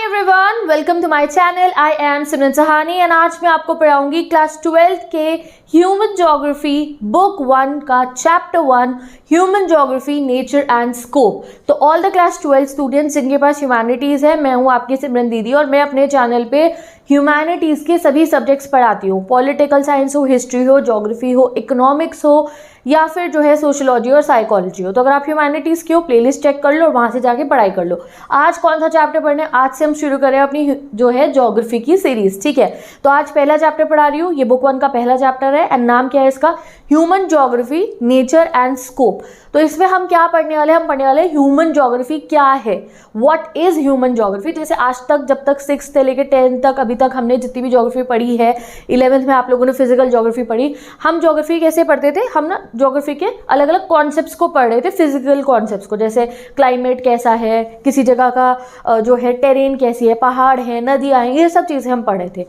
Everyone, welcome to my channel. I am Simran Sahani and आज मैं आपको पढ़ाऊंगी क्लास 12th के ह्यूमन ज्योग्राफी बुक 1 का chapter 1 human geography nature and scope. तो all the class 12 students जिनके पास humanities है, मैं हूँ आपकी सिमरन दीदी और मैं अपने चैनल पे ह्यूमैनिटीज़ के सभी सब्जेक्ट्स पढ़ाती हूँ। पॉलिटिकल साइंस हो, हिस्ट्री हो, ज्योग्राफी हो, इकोनॉमिक्स हो या फिर जो है सोशोलॉजी और साइकोलॉजी हो। तो अगर आप ह्यूमैनिटीज़ की हो प्लेलिस्ट चेक कर लो और वहाँ से जाके पढ़ाई कर लो। आज कौन सा चैप्टर पढ़ना है? आज से हम शुरू करें अपनी जो है ज्योग्राफी की सीरीज। ठीक है, तो आज पहला चैप्टर पढ़ा रही हूँ। ये बुक 1 का पहला चैप्टर है एंड नाम क्या है इसका? Human geography nature and scope. तो इसमें हम क्या पढ़ने वाले हैं? हम पढ़ने वाले हैं ह्यूमन ज्योग्राफी क्या है, व्हाट इज ह्यूमन ज्योग्राफी। जैसे आज तक जब तक 6th से लेकर 10th तक अभी तक हमने जितनी भी ज्योग्राफी पढ़ी है, 11th में आप लोगों ने फिजिकल ज्योग्राफी पढ़ी। हम ज्योग्राफी कैसे पढ़ते थे? हम ना ज्योग्राफी के अलग अलग कॉन्सेप्ट्स को पढ़ रहे थे, फिजिकल कॉन्सेप्ट्स को, जैसे क्लाइमेट कैसा है, किसी जगह का जो है टेरेन कैसी है, पहाड़ है, नदियाँ हैं, ये सब चीज़ें हम पढ़ रहे थे।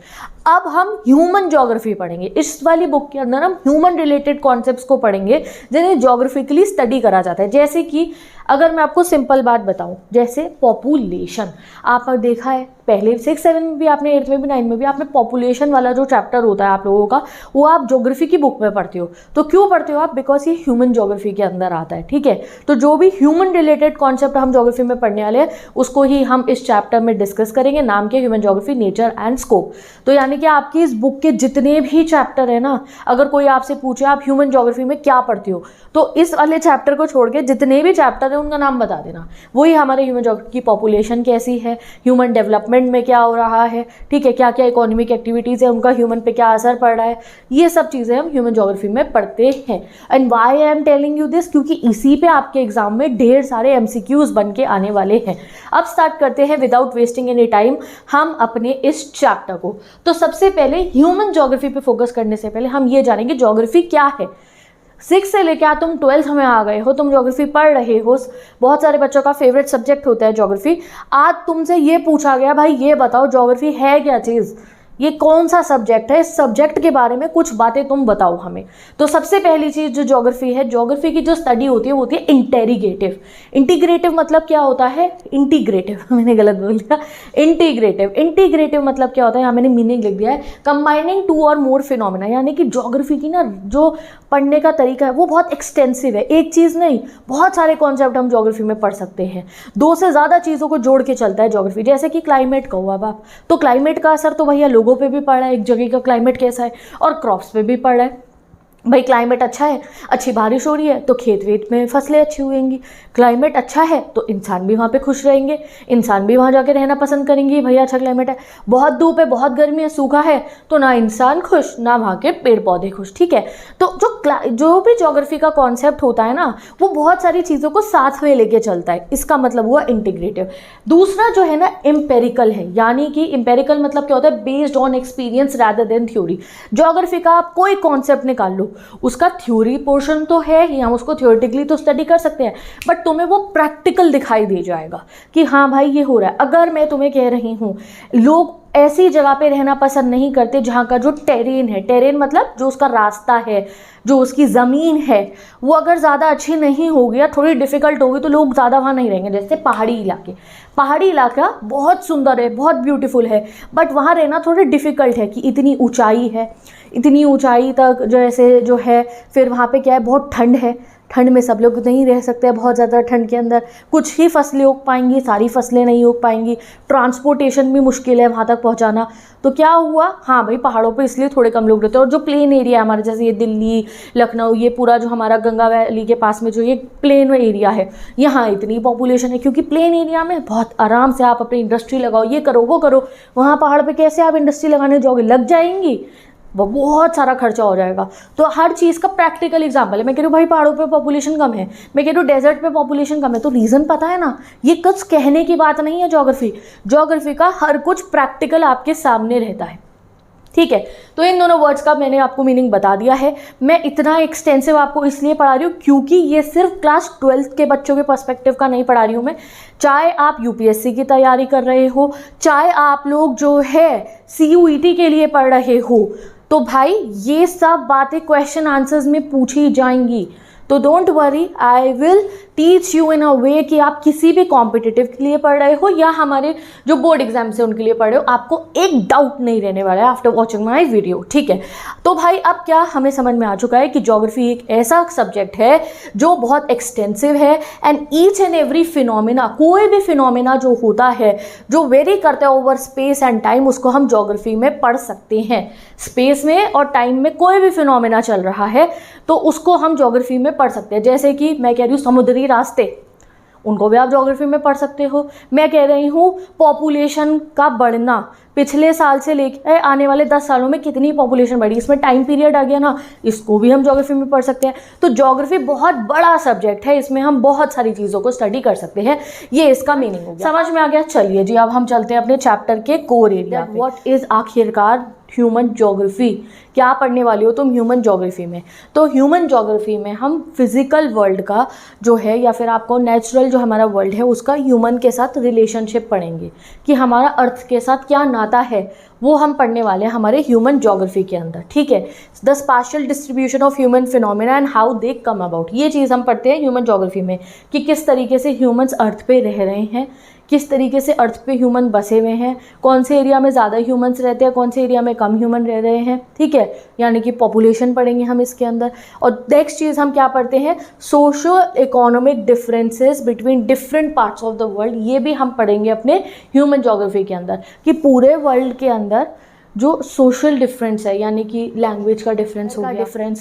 अब हम ह्यूमन ज्योग्राफी पढ़ेंगे। इस वाली बुक के अंदर हम ह्यूमन रिलेटेड कॉन्सेप्ट्स को पढ़ेंगे जिन्हें ज्योग्राफिकली स्टडी करा जाता है। जैसे कि अगर मैं आपको सिंपल बात बताऊं, जैसे पॉपुलेशन, आपने देखा है पहले 6, 7 में भी, आपने 8th में भी, 9th में भी, आपने पॉपुलेशन वाला जो चैप्टर होता है आप लोगों का, वो आप ज्योग्राफी की बुक में पढ़ते हो। तो क्यों पढ़ते हो आप? बिकॉज ये ह्यूमन ज्योग्राफी के अंदर आता है। ठीक है, तो जो भी ह्यूमन रिलेटेड कॉन्सेप्ट हम ज्योग्राफी में पढ़ने वाले हैं उसको ही हम इस चैप्टर में डिस्कस करेंगे। नाम के human geography nature and scope. तो यानी कि आपकी इस बुक के जितने भी चैप्टर है ना, अगर कोई आपसे पूछे आप ह्यूमन ज्योग्राफी में क्या पढ़ते हो, तो इस वाले चैप्टर को छोड़ के जितने भी चैप्टर है उनका नाम बता देना। वही हमारे ह्यूमन ज्योग्राफी की पॉपुलेशन कैसी है, ह्यूमन डेवलपमेंट में क्या हो रहा है, ठीक है, क्या क्या इकोनॉमिक एक्टिविटीज़ है, उनका ह्यूमन पे क्या असर पड़ रहा है, ये सब चीज़ें हम ह्यूमन ज्योग्राफी में पढ़ते हैं। And why I am telling you this, क्योंकि इसी पे आपके एग्जाम में ढेर सारे MCQs बन के आने वाले हैं। अब स्टार्ट करते हैं विदाउट वेस्टिंग एनी टाइम हम अपने इस चैप्टर को। तो सबसे पहले ह्यूमन ज्योग्राफी पे फोकस करने से पहले हम ये जानेंगे ज्योग्राफी क्या है। 6 से लेकर तुम 12th में आ गए हो, तुम ज्योग्राफी पढ़ रहे हो, बहुत सारे बच्चों का फेवरेट सब्जेक्ट होता है ज्योग्राफी। आज तुमसे ये पूछा गया, भाई ये बताओ ज्योग्राफी है क्या चीज़, ये कौन सा सब्जेक्ट है, इस सब्जेक्ट के बारे में कुछ बातें तुम बताओ हमें। तो सबसे पहली चीज़ जो ज्योग्राफी है, ज्योग्राफी की जो स्टडी होती है वो होती है इंटेग्रेटिव। इंटीग्रेटिव मतलब क्या होता है? इंटीग्रेटिव मैंने गलत बोल दिया, इंटीग्रेटिव। इंटीग्रेटिव मतलब क्या होता है? यहाँ मैंने मीनिंग लिख दिया है, कंबाइनिंग 2 और मोर फिनोमिना। यानी कि ज्योग्राफी की ना जो पढ़ने का तरीका है वो बहुत एक्सटेंसिव है। एक चीज़ नहीं, बहुत सारे कॉन्सेप्ट हम ज्योग्राफी में पढ़ सकते हैं। 2 से ज़्यादा चीज़ों को जोड़ के चलता है ज्योग्राफी। जैसे कि क्लाइमेट का हुआ बाप, तो क्लाइमेट का असर तो भैया लोगों पे भी पड़ रहा है, एक जगह का क्लाइमेट कैसा है, और क्रॉप्स पे भी पड़ रहा है। भाई क्लाइमेट अच्छा है, अच्छी बारिश हो रही है तो खेत वेत में फसलें अच्छी हुएंगी। क्लाइमेट अच्छा है तो इंसान भी वहाँ पे खुश रहेंगे, इंसान भी वहाँ जाके रहना पसंद करेंगे। भैया अच्छा क्लाइमेट है, बहुत धूप है, बहुत गर्मी है, सूखा है, तो ना इंसान खुश ना वहाँ के पेड़ पौधे खुश। ठीक है, तो जो भी ज्योग्राफी का कॉन्सेप्ट होता है ना, वो बहुत सारी चीज़ों को साथ में लेके चलता है। इसका मतलब हुआ इंटीग्रेटिव। दूसरा जो है ना एम्पेरिकल है, यानी कि एम्पेरिकल मतलब क्या होता है? Based on experience rather than theory. Geography का आप कोई कॉन्सेप्ट निकाल लो, उसका थ्योरी पोर्शन तो है ही, हम उसको थ्योरेटिकली तो स्टडी कर सकते हैं, बट तुम्हें वो प्रैक्टिकल दिखाई दे जाएगा कि हाँ भाई ये हो रहा है। अगर मैं तुम्हें कह रही हूँ लोग ऐसी जगह पे रहना पसंद नहीं करते जहाँ का जो टेरेन है, टेरेन मतलब जो उसका रास्ता है, जो उसकी ज़मीन है, वो अगर ज़्यादा अच्छी नहीं होगी या थोड़ी डिफ़िकल्ट होगी तो लोग ज़्यादा वहाँ नहीं रहेंगे। जैसे पहाड़ी इलाके, पहाड़ी इलाका बहुत सुंदर है, बहुत ब्यूटीफुल है, बट वहाँ रहना थोड़ी डिफ़िकल्ट है कि इतनी ऊंचाई है, इतनी ऊंचाई तक जैसे जो है, फिर वहाँ पे क्या है, बहुत ठंड है, ठंड में सब लोग नहीं रह सकते, बहुत ज़्यादा ठंड के अंदर कुछ ही फसलें उग पाएंगी, सारी फसलें नहीं उग पाएंगी, ट्रांसपोर्टेशन भी मुश्किल है वहाँ तक पहुँचाना। तो क्या हुआ, हाँ भाई पहाड़ों पे इसलिए थोड़े कम लोग रहते हैं। और जो प्लेन एरिया है हमारे, जैसे ये दिल्ली, लखनऊ, ये पूरा जो हमारा गंगा वैली के पास में जो ये प्लेन एरिया है, यहाँ इतनी पॉपुलेशन है क्योंकि प्लेन एरिया में बहुत आराम से आप अपनी इंडस्ट्री लगाओ, ये करो वो करो। वहाँ पहाड़ पर कैसे आप इंडस्ट्री लगाने जाओगे? लग जाएंगी, बहुत सारा खर्चा हो जाएगा। तो हर चीज़ का प्रैक्टिकल एग्जाम्पल है। मैं कह रही हूँ भाई पहाड़ों पे पॉपुलेशन कम है, मैं कह रही हूँ डेजर्ट पे पॉपुलेशन कम है, तो रीज़न पता है ना। ये कुछ कहने की बात नहीं है। ज्योग्राफी का हर कुछ प्रैक्टिकल आपके सामने रहता है। ठीक है, तो इन दोनों वर्ड्स का मैंने आपको मीनिंग बता दिया है। मैं इतना एक्सटेंसिव आपको इसलिए पढ़ा रही हूँ क्योंकि ये सिर्फ क्लास 12th के बच्चों के पर्सपेक्टिव का नहीं पढ़ा रही हूँ मैं। चाहे आप UPSC की तैयारी कर रहे हो, चाहे आप लोग जो है CUET के लिए पढ़ रहे हो, तो भाई ये सब बातें क्वेश्चन आंसर्स में पूछी जाएंगी। तो don't worry, I will teach you in a way कि आप किसी भी कॉम्पिटिटिव के लिए पढ़ रहे हो या हमारे जो बोर्ड एग्जाम्स है उनके लिए पढ़ रहे हो, आपको एक डाउट नहीं रहने वाला है आफ्टर वॉचिंग माई वीडियो, ठीक है। तो भाई अब क्या हमें समझ में आ चुका है कि ज्योग्राफी एक ऐसा सब्जेक्ट है जो बहुत एक्सटेंसिव है and each and every phenomena, कोई भी फिनोमिना जो होता है जो वेरी करता है ओवर स्पेस एंड टाइम, उसको हम ज्योग्राफी में पढ़ सकते हैं। स्पेस में और टाइम में कोई भी फिनोमिना चल रहा है तो उसको हम ज्योग्राफी में पढ़ सकते हैं। जैसे कि मैं कह रही हूँ समुद्री रास्ते, उनको भी आप ज्योग्राफी में पढ़ सकते हो। मैं कह रही हूँ पॉपुलेशन का बढ़ना, पिछले साल से लेकर आने वाले 10 सालों में कितनी पॉपुलेशन बढ़ी, इसमें टाइम पीरियड आ गया ना, इसको भी हम ज्योग्राफी में पढ़ सकते हैं। तो ज्योग्राफी बहुत बड़ा सब्जेक्ट है, इसमें हम बहुत सारी चीज़ों को स्टडी कर सकते हैं। ये इसका मीनिंग हो गया, समझ में आ गया। चलिए जी, अब हम चलते हैं अपने चैप्टर के कोर एरिया। व्हाट इज आखिरकार ह्यूमन ज्योग्राफी, क्या पढ़ने वाली हो तुम ह्यूमन ज्योग्राफी में? तो ह्यूमन ज्योग्राफी में हम फिजिकल वर्ल्ड का जो है या फिर आपको नेचुरल जो हमारा वर्ल्ड है उसका ह्यूमन के साथ रिलेशनशिप पढ़ेंगे कि हमारा अर्थ के साथ क्या नाता है, वो हम पढ़ने वाले हैं हमारे ह्यूमन ज्योग्राफी के अंदर, ठीक है। The special distribution of human phenomena and how they come about, ये चीज़ हम पढ़ते हैं ह्यूमन ज्योग्राफी में कि किस तरीके से ह्यूमन्स अर्थ पे रह रहे हैं, किस तरीके से अर्थ पे ह्यूमन बसे हुए हैं, कौन से एरिया में ज़्यादा ह्यूमन्स रहते हैं, कौन से एरिया में कम ह्यूमन रह रहे हैं, ठीक है। यानी कि पॉपुलेशन पढ़ेंगे हम इसके अंदर। और नेक्स्ट चीज़ हम क्या पढ़ते हैं, socio economic differences between different parts of the world, ये भी हम पढ़ेंगे अपने ह्यूमन ज्योग्राफी के अंदर कि पूरे वर्ल्ड के अंदर जो सोशल डिफरेंस है, यानी कि लैंग्वेज का डिफरेंस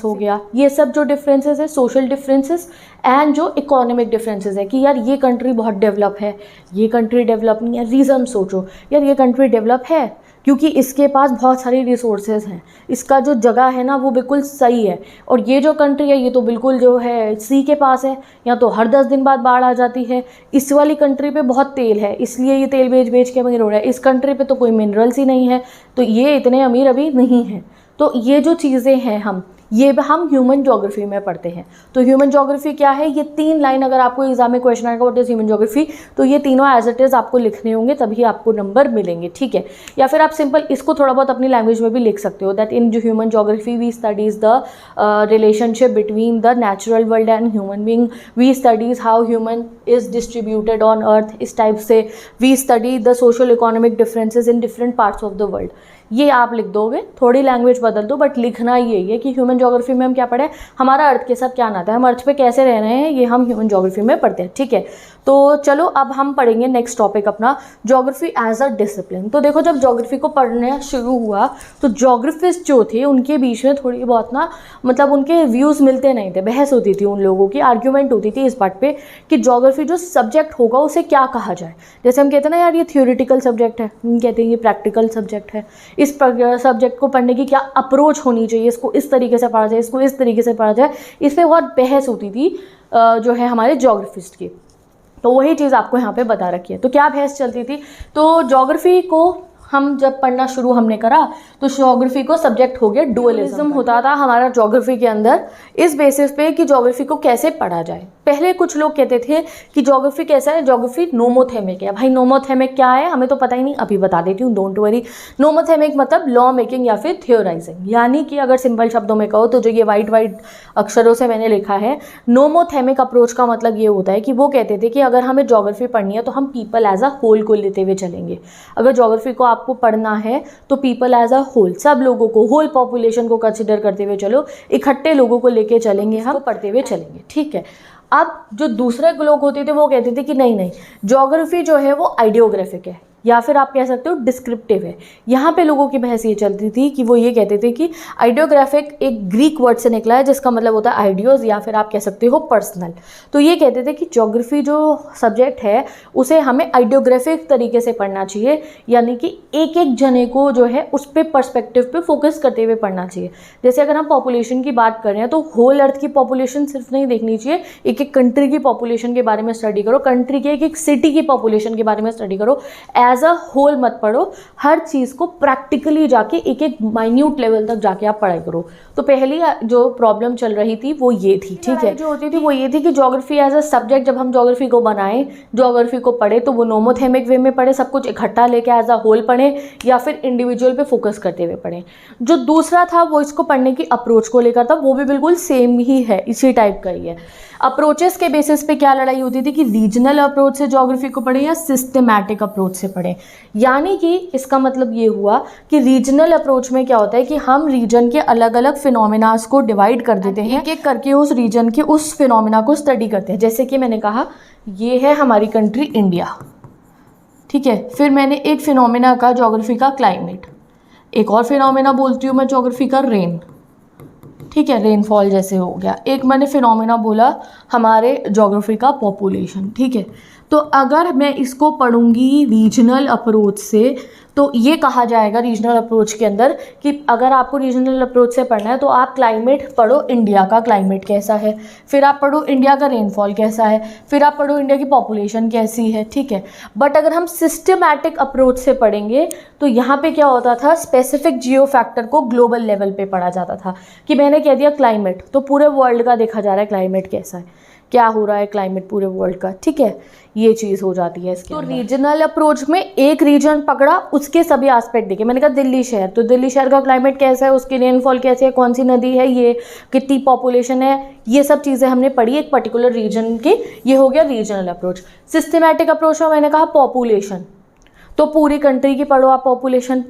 हो गया, ये सब जो डिफरेंसेस है सोशल डिफरेंसेस एंड जो इकोनॉमिक डिफरेंसेस है कि यार ये कंट्री बहुत डेवलप है, ये कंट्री डेवलप नहीं है। रीज़न सोचो, यार ये कंट्री डेवलप है क्योंकि इसके पास बहुत सारी रिसोर्सेज हैं, इसका जो जगह है ना वो बिल्कुल सही है। और ये जो कंट्री है ये तो बिल्कुल जो है सी के पास है, या तो हर 10 दिन बाद बाढ़ आ जाती है। इस वाली कंट्री पे बहुत तेल है इसलिए ये तेल बेच बेच के अमीर हो रहा है, इस कंट्री पे तो कोई मिनरल्स ही नहीं है तो ये इतने अमीर अभी नहीं हैं। तो ये जो चीज़ें हैं हम ह्यूमन ज्योग्राफी में पढ़ते हैं। तो ह्यूमन ज्योग्राफी क्या है, ये 3 लाइन अगर आपको एग्जाम में क्वेश्चन आएगा व्हाट इज ह्यूमन ज्योग्राफी, तो ये तीनों एज इट इज आपको लिखने होंगे तभी आपको नंबर मिलेंगे, ठीक है। या फिर आप सिंपल इसको थोड़ा बहुत अपनी लैंग्वेज में भी लिख सकते हो that in human geography we studies the relationship between the natural world and human being, we studies how human is distributed on earth, इस टाइप से we study the social economic differences in different parts of the world. ये आप लिख दोगे, थोड़ी language बदल दो but लिखना यही है कि ह्यूमन ज्योग्राफी में हम क्या पढ़े, हमारा अर्थ के साथ क्या नाता है, हम अर्थ पे कैसे रह रहे हैं, ये हम ह्यूमन ज्योग्राफी में पढ़ते हैं, ठीक है। तो चलो अब हम पढ़ेंगे नेक्स्ट टॉपिक अपना ज्योग्राफी एज अ डिसिप्लिन। तो देखो जब ज्योग्राफी को पढ़ना शुरू हुआ तो ज्योग्राफिस्ट जो थे उनके बीच में थोड़ी बहुत ना मतलब उनके व्यूज़ मिलते नहीं थे, बहस होती थी उन लोगों की, आर्ग्यूमेंट होती थी इस बात पे कि ज्योग्राफी जो सब्जेक्ट होगा उसे क्या कहा जाए। जैसे हम कहते हैं ना यार ये थियोरिटिकल सब्जेक्ट है, हम कहते हैं ये प्रैक्टिकल सब्जेक्ट है, इस सब्जेक्ट को पढ़ने की क्या अप्रोच होनी चाहिए, इसको इस तरीके से पढ़ा जाए, इसको इस तरीके से पढ़ा जाए, इस पर बहुत बहस होती थी जो है हमारे ज्योग्राफिस्ट की। तो वही चीज़ आपको यहाँ पे बता रखी है। तो क्या बहस चलती थी, तो ज्योग्राफी को हम जब पढ़ना शुरू हमने करा तो ज्योग्राफी को सब्जेक्ट हो गया डुअलिज्म होता था हमारा ज्योग्राफी के अंदर, इस बेसिस पे कि ज्योग्राफी को कैसे पढ़ा जाए। पहले कुछ लोग कहते थे कि ज्योग्राफी कैसा है, ज्योग्राफी नोमोथेमिक है। भाई नोमोथेमिक क्या है हमें तो पता ही नहीं, अभी बता देती हूँ, डोंट वरी। नोमोथेमिक मतलब लॉ मेकिंग या फिर थियोराइजिंग, यानी कि अगर सिंपल शब्दों में कहो तो जो ये वाइट अक्षरों से मैंने लिखा है, नोमोथेमिक अप्रोच का मतलब ये होता है कि वो कहते थे कि अगर हमें ज्योग्राफी पढ़नी है तो हम पीपल एज अ होल को लेते हुए चलेंगे। अगर ज्योग्राफी को आपको पढ़ना है तो पीपल एज अ होल, सब लोगों को, होल पॉपुलेशन को कंसिडर करते हुए चलो, इकट्ठे लोगों को लेके चलेंगे, हम पढ़ते हुए चलेंगे, ठीक है। अब जो दूसरे लोग होते थे वो कहते थे कि नहीं ज्योग्राफी जो है वो आइडियोग्राफिक है या फिर आप कह सकते हो डिस्क्रिप्टिव है। यहाँ पे लोगों की बहस ये चलती थी कि वो ये कहते थे कि आइडियोग्राफिक एक ग्रीक वर्ड से निकला है जिसका मतलब होता है आइडियोज या फिर आप कह सकते हो पर्सनल। तो ये कहते थे कि ज्योग्राफी जो सब्जेक्ट है उसे हमें आइडियोग्राफिक तरीके से पढ़ना चाहिए, यानी कि एक एक जने को जो है उस पर पर्सपेक्टिव पे फोकस करते हुए पढ़ना चाहिए। जैसे अगर हम पॉपुलेशन की बात कर रहे हैं तो होल अर्थ की पॉपुलेशन सिर्फ नहीं देखनी चाहिए, एक एक कंट्री की पॉपुलेशन के बारे में स्टडी करो, कंट्री के एक एक सिटी की पॉपुलेशन के बारे में स्टडी करो, एज एज अ होल मत पढ़ो, हर चीज़ को प्रैक्टिकली जाके एक एक माइन्यूट लेवल तक जाके आप पढ़ाई करो। तो पहली जो प्रॉब्लम चल रही थी वो ये थी, ठीक है, जो होती थी वो ये थी कि ज्योग्राफी एज अ सब्जेक्ट जब हम ज्योग्राफी को बनाएं, ज्योग्राफी को पढ़े तो वो नोमोथेमिक वे में पढ़े, सब कुछ इकट्ठा लेके एज अ होल पढ़ें, या फिर इंडिविजुअल पे फोकस करते हुए पढ़ें। जो दूसरा था वो इसको पढ़ने की अप्रोच को लेकर था, वो भी बिल्कुल सेम ही है, इसी टाइप का ही है। अप्रोचेस के बेसिस पे क्या लड़ाई होती थी कि रीजनल अप्रोच से ज्योग्राफी को पढ़ें या सिस्टमैटिक अप्रोच से पढ़ें। यानी कि इसका मतलब ये हुआ कि रीजनल अप्रोच में क्या होता है कि हम रीजन के अलग अलग फिनोमिनास को डिवाइड कर देते हैं, एक एक करके उस रीजन के उस फिनोमिना को स्टडी करते हैं। जैसे कि मैंने कहा ये है हमारी कंट्री इंडिया, ठीक है, फिर मैंने एक फिनोमिना का ज्योग्राफी का क्लाइमेट, एक और फिनोमिना बोलती हूँ मैं ज्योग्राफी का रेन, ठीक है, रेनफॉल जैसे हो गया। एक मैंने फिनोमिना बोला हमारे ज्योग्राफी का पॉपुलेशन, ठीक है। तो अगर मैं इसको पढ़ूंगी रीजनल अप्रोच से तो ये कहा जाएगा रीजनल अप्रोच के अंदर कि अगर आपको रीजनल अप्रोच से पढ़ना है तो आप क्लाइमेट पढ़ो, इंडिया का क्लाइमेट कैसा है, फिर आप पढ़ो इंडिया का रेनफॉल कैसा है, फिर आप पढ़ो इंडिया की पॉपुलेशन कैसी है, ठीक है। बट अगर हम सिस्टमैटिक अप्रोच से पढ़ेंगे तो यहाँ पे क्या होता था, स्पेसिफिक जियो फैक्टर को ग्लोबल लेवल पे पढ़ा जाता था कि मैंने कह दिया क्लाइमेट, तो पूरे वर्ल्ड का देखा जा रहा है क्लाइमेट कैसा है, क्या हो रहा है क्लाइमेट पूरे वर्ल्ड का, ठीक है, ये चीज़ हो जाती है इसके। तो रीजनल अप्रोच में एक रीजन पकड़ा, उसके सभी एस्पेक्ट देखे। मैंने कहा दिल्ली शहर, तो दिल्ली शहर का क्लाइमेट कैसा है, उसकी रेनफॉल कैसे है, कौन सी नदी है, ये कितनी पॉपुलेशन है, ये सब चीज़ें हमने पढ़ी एक पर्टिकुलर रीजन की। ये हो गया रीजनल अप्रोच। सिस्टमैटिक अप्रोच में मैंने कहा पॉपुलेशन, तो पूरी कंट्री की पढ़ो आप पॉपुलेशन,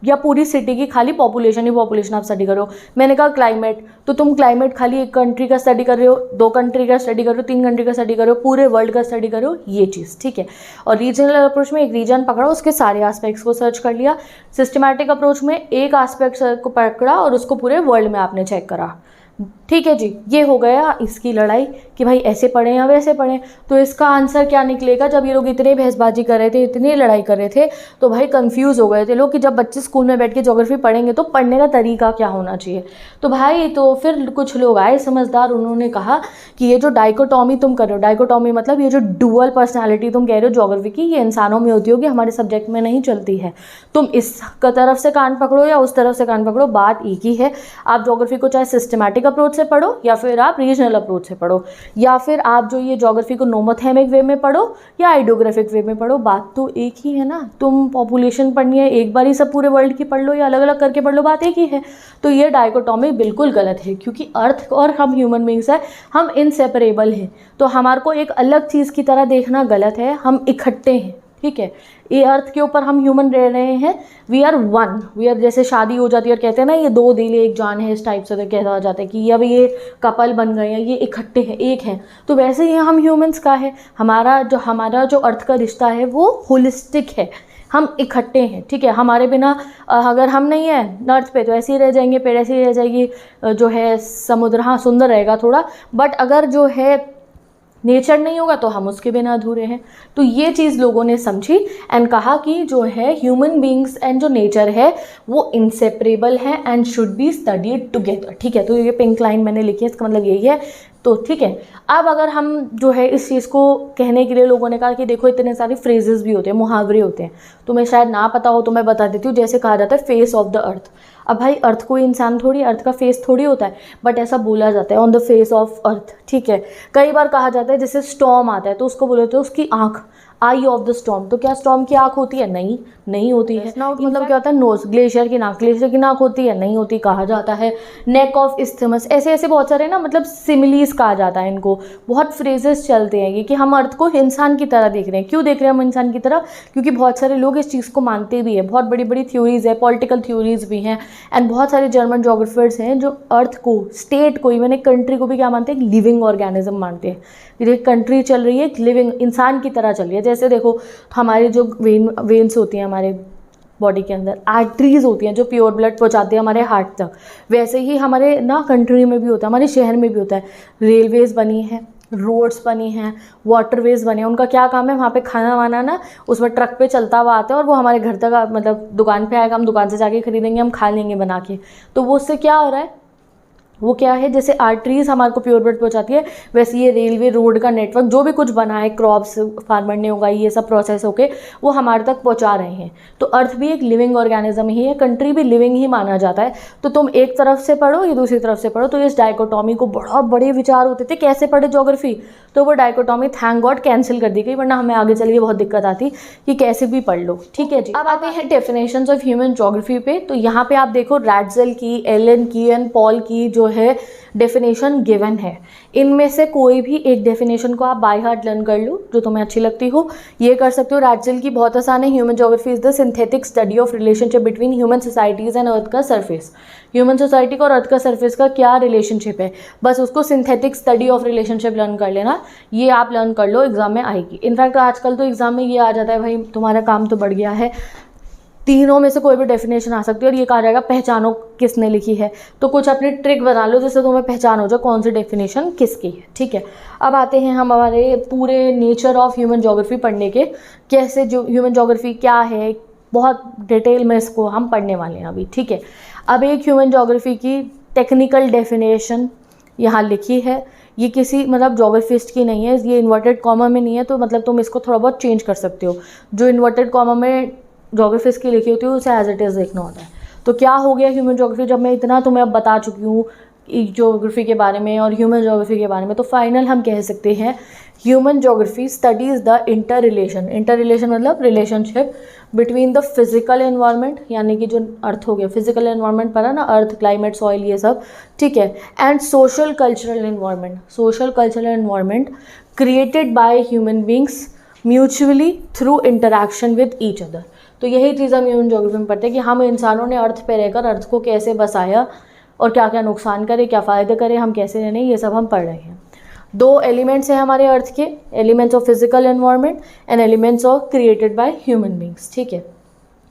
या पूरी सिटी की खाली पॉपुलेशन ही पॉपुलेशन आप स्टडी करो। मैंने कहा क्लाइमेट, तो तुम क्लाइमेट खाली एक कंट्री का स्टडी कर रहे हो, 2 कंट्री का स्टडी कर रहे हो, 3 कंट्री का स्टडी कर रहे हो, पूरे वर्ल्ड का स्टडी कर रहे हो, ये चीज़, ठीक है। और रीजनल अप्रोच में एक रीजन पकड़ा, उसके सारे एस्पेक्ट्स को सर्च कर लिया। सिस्टमैटिक अप्रोच में एक एस्पेक्ट को पकड़ा और उसको पूरे वर्ल्ड में आपने चेक करा, ठीक है जी। ये हो गया इसकी लड़ाई कि भाई ऐसे पढ़ें या वैसे पढ़ें। तो इसका आंसर क्या निकलेगा, जब ये लोग इतने बहसबाजी कर रहे थे, इतनी लड़ाई कर रहे थे, तो भाई कंफ्यूज हो गए थे लोग कि जब बच्चे स्कूल में बैठ के ज्योग्राफी पढ़ेंगे तो पढ़ने का तरीका क्या होना चाहिए। तो भाई तो फिर कुछ लोग आए समझदार, उन्होंने कहा कि ये जो डाइकोटॉमी तुम कर रहे हो, डाइकोटॉमी मतलब ये जो डुअल पर्सनैलिटी तुम कह रहे हो ज्योग्राफी की, ये इंसानों में होती होगी, हमारे सब्जेक्ट में नहीं चलती है। तुम इस तरफ से कान पकड़ो या उस तरफ से कान पकड़ो, बात एक ही है। आप ज्योग्राफी को चाहे सिस्टमैटिक अप्रोच से पढ़ो या फिर आप रीजनल अप्रोच से पढ़ो, या फिर आप जो ये ज्योग्राफी को नोमोथेमिक वे में पढ़ो या आइडियोग्राफिक वे में पढ़ो, बात तो एक ही है ना। तुम पॉपुलेशन पढ़नी है एक बार ही सब पूरे वर्ल्ड की पढ़ लो या अलग अलग करके पढ़ लो, बात एक ही है। तो ये डाइकोटॉमी बिल्कुल गलत है, क्योंकि अर्थ और हम ह्यूमन बींग्स है, हम इनसेपरेबल हैं। तो हमारे को एक अलग चीज़ की तरह देखना गलत है, हम इकट्ठे हैं, ठीक है। ये अर्थ के ऊपर हम ह्यूमन रह रहे हैं, we are one, we are, जैसे शादी हो जाती है और कहते हैं ना ये 2 दिल एक जान है, इस टाइप से तो कहता जाता है कि अब ये कपल बन गए हैं, ये इकट्ठे हैं, एक हैं। तो वैसे ही हम ह्यूमंस का है, हमारा जो अर्थ का रिश्ता है वो होलिस्टिक है, हम इकट्ठे हैं, ठीक है। हमारे बिना अगर हम नहीं हैं अर्थ पे तो ऐसे ही रह जाएंगे, पेड़ ऐसे ही रह जाएगी, जो है समुद्र हाँ सुंदर रहेगा थोड़ा, बट अगर जो है नेचर नहीं होगा तो हम उसके बिना अधूरे हैं। तो ये चीज़ लोगों ने समझी एंड कहा कि जो है ह्यूमन बींग्स एंड जो नेचर है वो इनसेपरेबल है and should be studied together, ठीक है। तो ये पिंक लाइन मैंने लिखी है, इसका मतलब यही है। तो ठीक है, अब अगर हम जो है इस चीज़ को कहने के लिए लोगों ने कहा कि देखो इतने सारे फ्रेजेस भी होते हैं, मुहावरे होते हैं, तुम्हें शायद ना पता हो तो मैं बता देती हूँ। जैसे कहा जाता है फेस ऑफ द अर्थ। अब भाई अर्थ कोई इंसान थोड़ी, अर्थ का फेस थोड़ी होता है, बट ऐसा बोला जाता है on the face of earth, ठीक है। कई बार कहा जाता है जैसे स्टॉर्म आता है तो उसको बोलते हैं उसकी आँख, आई ऑफ द स्टॉर्म। तो क्या स्टॉर्म की आँख होती है? नहीं होती है। स्नाउट मतलब क्या होता है? नोज। ग्लेशियर की नाक होती है? नहीं होती, कहा जाता है। नेक ऑफ इस्थमस, ऐसे ऐसे बहुत सारे ना मतलब सिमिलीज कहा जाता है इनको, बहुत फ्रेजेस चलते हैं ये कि हम अर्थ को इंसान की तरह देख रहे हैं। क्यों देख रहे हैं हम इंसान की तरह? क्योंकि बहुत सारे लोग इस चीज़ को मानते भी है, बहुत बड़ी बड़ी थ्योरीज है, पॉलिटिकल थ्योरीज भी हैं, एंड बहुत सारे जर्मन जोग्राफर्स हैं जो अर्थ को, स्टेट को, इवन एक कंट्री को भी क्या मानते हैं? एक लिविंग ऑर्गेनिज्म मानते हैं। एक कंट्री चल रही है, एक लिविंग इंसान की तरह चल रही है। जैसे देखो हमारी जो वेन्स होती हैं हमारे बॉडी के अंदर, आर्टरीज होती हैं जो प्योर ब्लड पहुंचाते हैं हमारे हार्ट तक, वैसे ही हमारे ना कंट्री में भी होता है, हमारे शहर में भी होता है। रेलवेज बनी है, रोड्स बनी हैं, वाटरवेज बने हैं, उनका क्या काम है? वहाँ पे खाना वाना ना उसमें ट्रक पे चलता हुआ आता है और वो हमारे घर तक मतलब दुकान पे आएगा, हम दुकान से जाके खरीदेंगे, हम खा लेंगे बना के। तो वो उससे क्या हो रहा है? वो क्या है, जैसे आर्टरीज हमारे को प्योर ब्लड पहुंचाती है, वैसे ये रेलवे, रोड का नेटवर्क, जो भी कुछ बना है, क्रॉप्स फार्मर ने उगाई, ये सब प्रोसेस होके वो हमारे तक पहुंचा रहे हैं। तो अर्थ भी एक लिविंग ऑर्गेनिज्म ही है, कंट्री भी लिविंग ही माना जाता है। तो तुम एक तरफ से पढ़ो या दूसरी तरफ से पढ़ो, तो इस डाइकोटॉमी को बहुत बड़े विचार होते थे कैसे पढ़े ज्योग्राफी, तो वो डाइकोटॉमी थैंक गॉड कैंसिल कर दी गई, वरना हमें आगे चलिए बहुत दिक्कत आती कि कैसे भी पढ़ लो। ठीक है जी, अब आते हैं डेफिनेशंस ऑफ ह्यूमन ज्योग्राफी पे। तो यहाँ पे आप देखो रैटजेल की, एलन की एंड पॉल की जो है डेफिनेशन गिवन है। इनमें से कोई भी एक डेफिनेशन को आप बाय हार्ट लर्न कर लो जो तुम्हें अच्छी लगती हो, ये कर सकते हो। रैटजेल की बहुत आसान है, human geography is the synthetic study of relationship between human societies and earth का सरफेस। ह्यूमन सोसाइटी का और अर्थ का सरफेस का क्या रिलेशनशिप है, बस उसको synthetic study of relationship learn कर लेना, ये आप लर्न कर लो, एग्जाम में आएगी। इनफैक्ट आजकल तो एग्जाम में ये आ जाता है, भाई तुम्हारा काम तो बढ़ गया है, तीनों में से कोई भी डेफिनेशन आ सकती है और ये कहा जाएगा पहचानो किसने लिखी है। तो कुछ अपनी ट्रिक बना लो जिससे तुम्हें पहचान हो जाए कौन सी डेफिनेशन किसकी है। ठीक है, अब आते हैं हम हमारे पूरे नेचर ऑफ ह्यूमन ज्योग्राफी पढ़ने के, कैसे जो ह्यूमन ज्योग्राफी क्या है, बहुत डिटेल में इसको हम पढ़ने वाले हैं अभी। ठीक है, अब एक ह्यूमन ज्योग्राफी की टेक्निकल डेफिनेशन यहाँ लिखी है, ये किसी मतलब ज्योग्राफिस्ट की नहीं है, ये इन्वर्टेड कॉमा में नहीं है, तो मतलब तुम इसको थोड़ा बहुत चेंज कर सकते हो। जो इन्वर्टेड कॉमा में ज्योग्राफिस्ट की लिखी होती है उसे एज इट इज़ देखना होता है। तो क्या हो गया ह्यूमन ज्योग्राफी, जब मैं इतना तुम्हें अब बता चुकी हूँ ज्योग्राफी के बारे में और ह्यूमन ज्योग्राफी के बारे में, तो फाइनल हम कह सकते हैं human geography studies the interrelation मतलब relationship between the physical environment, यानी कि जो अर्थ हो गया, फिजिकल एनवायरनमेंट पर है ना, अर्थ, क्लाइमेट, सॉइल, ये सब। ठीक है, and social cultural environment created by human beings mutually through interaction with each other. तो यही चीज़ हम ह्यूमन ज्योग्राफी में पढ़ते हैं कि हम इंसानों ने अर्थ पे रहकर अर्थ को कैसे बसाया और क्या क्या नुकसान करे, क्या फ़ायदे करे, हम कैसे रहने, ये सब हम पढ़ रहे हैं। दो एलिमेंट्स हैं हमारे अर्थ के, elements of physical environment and elements of created by human beings. ठीक है,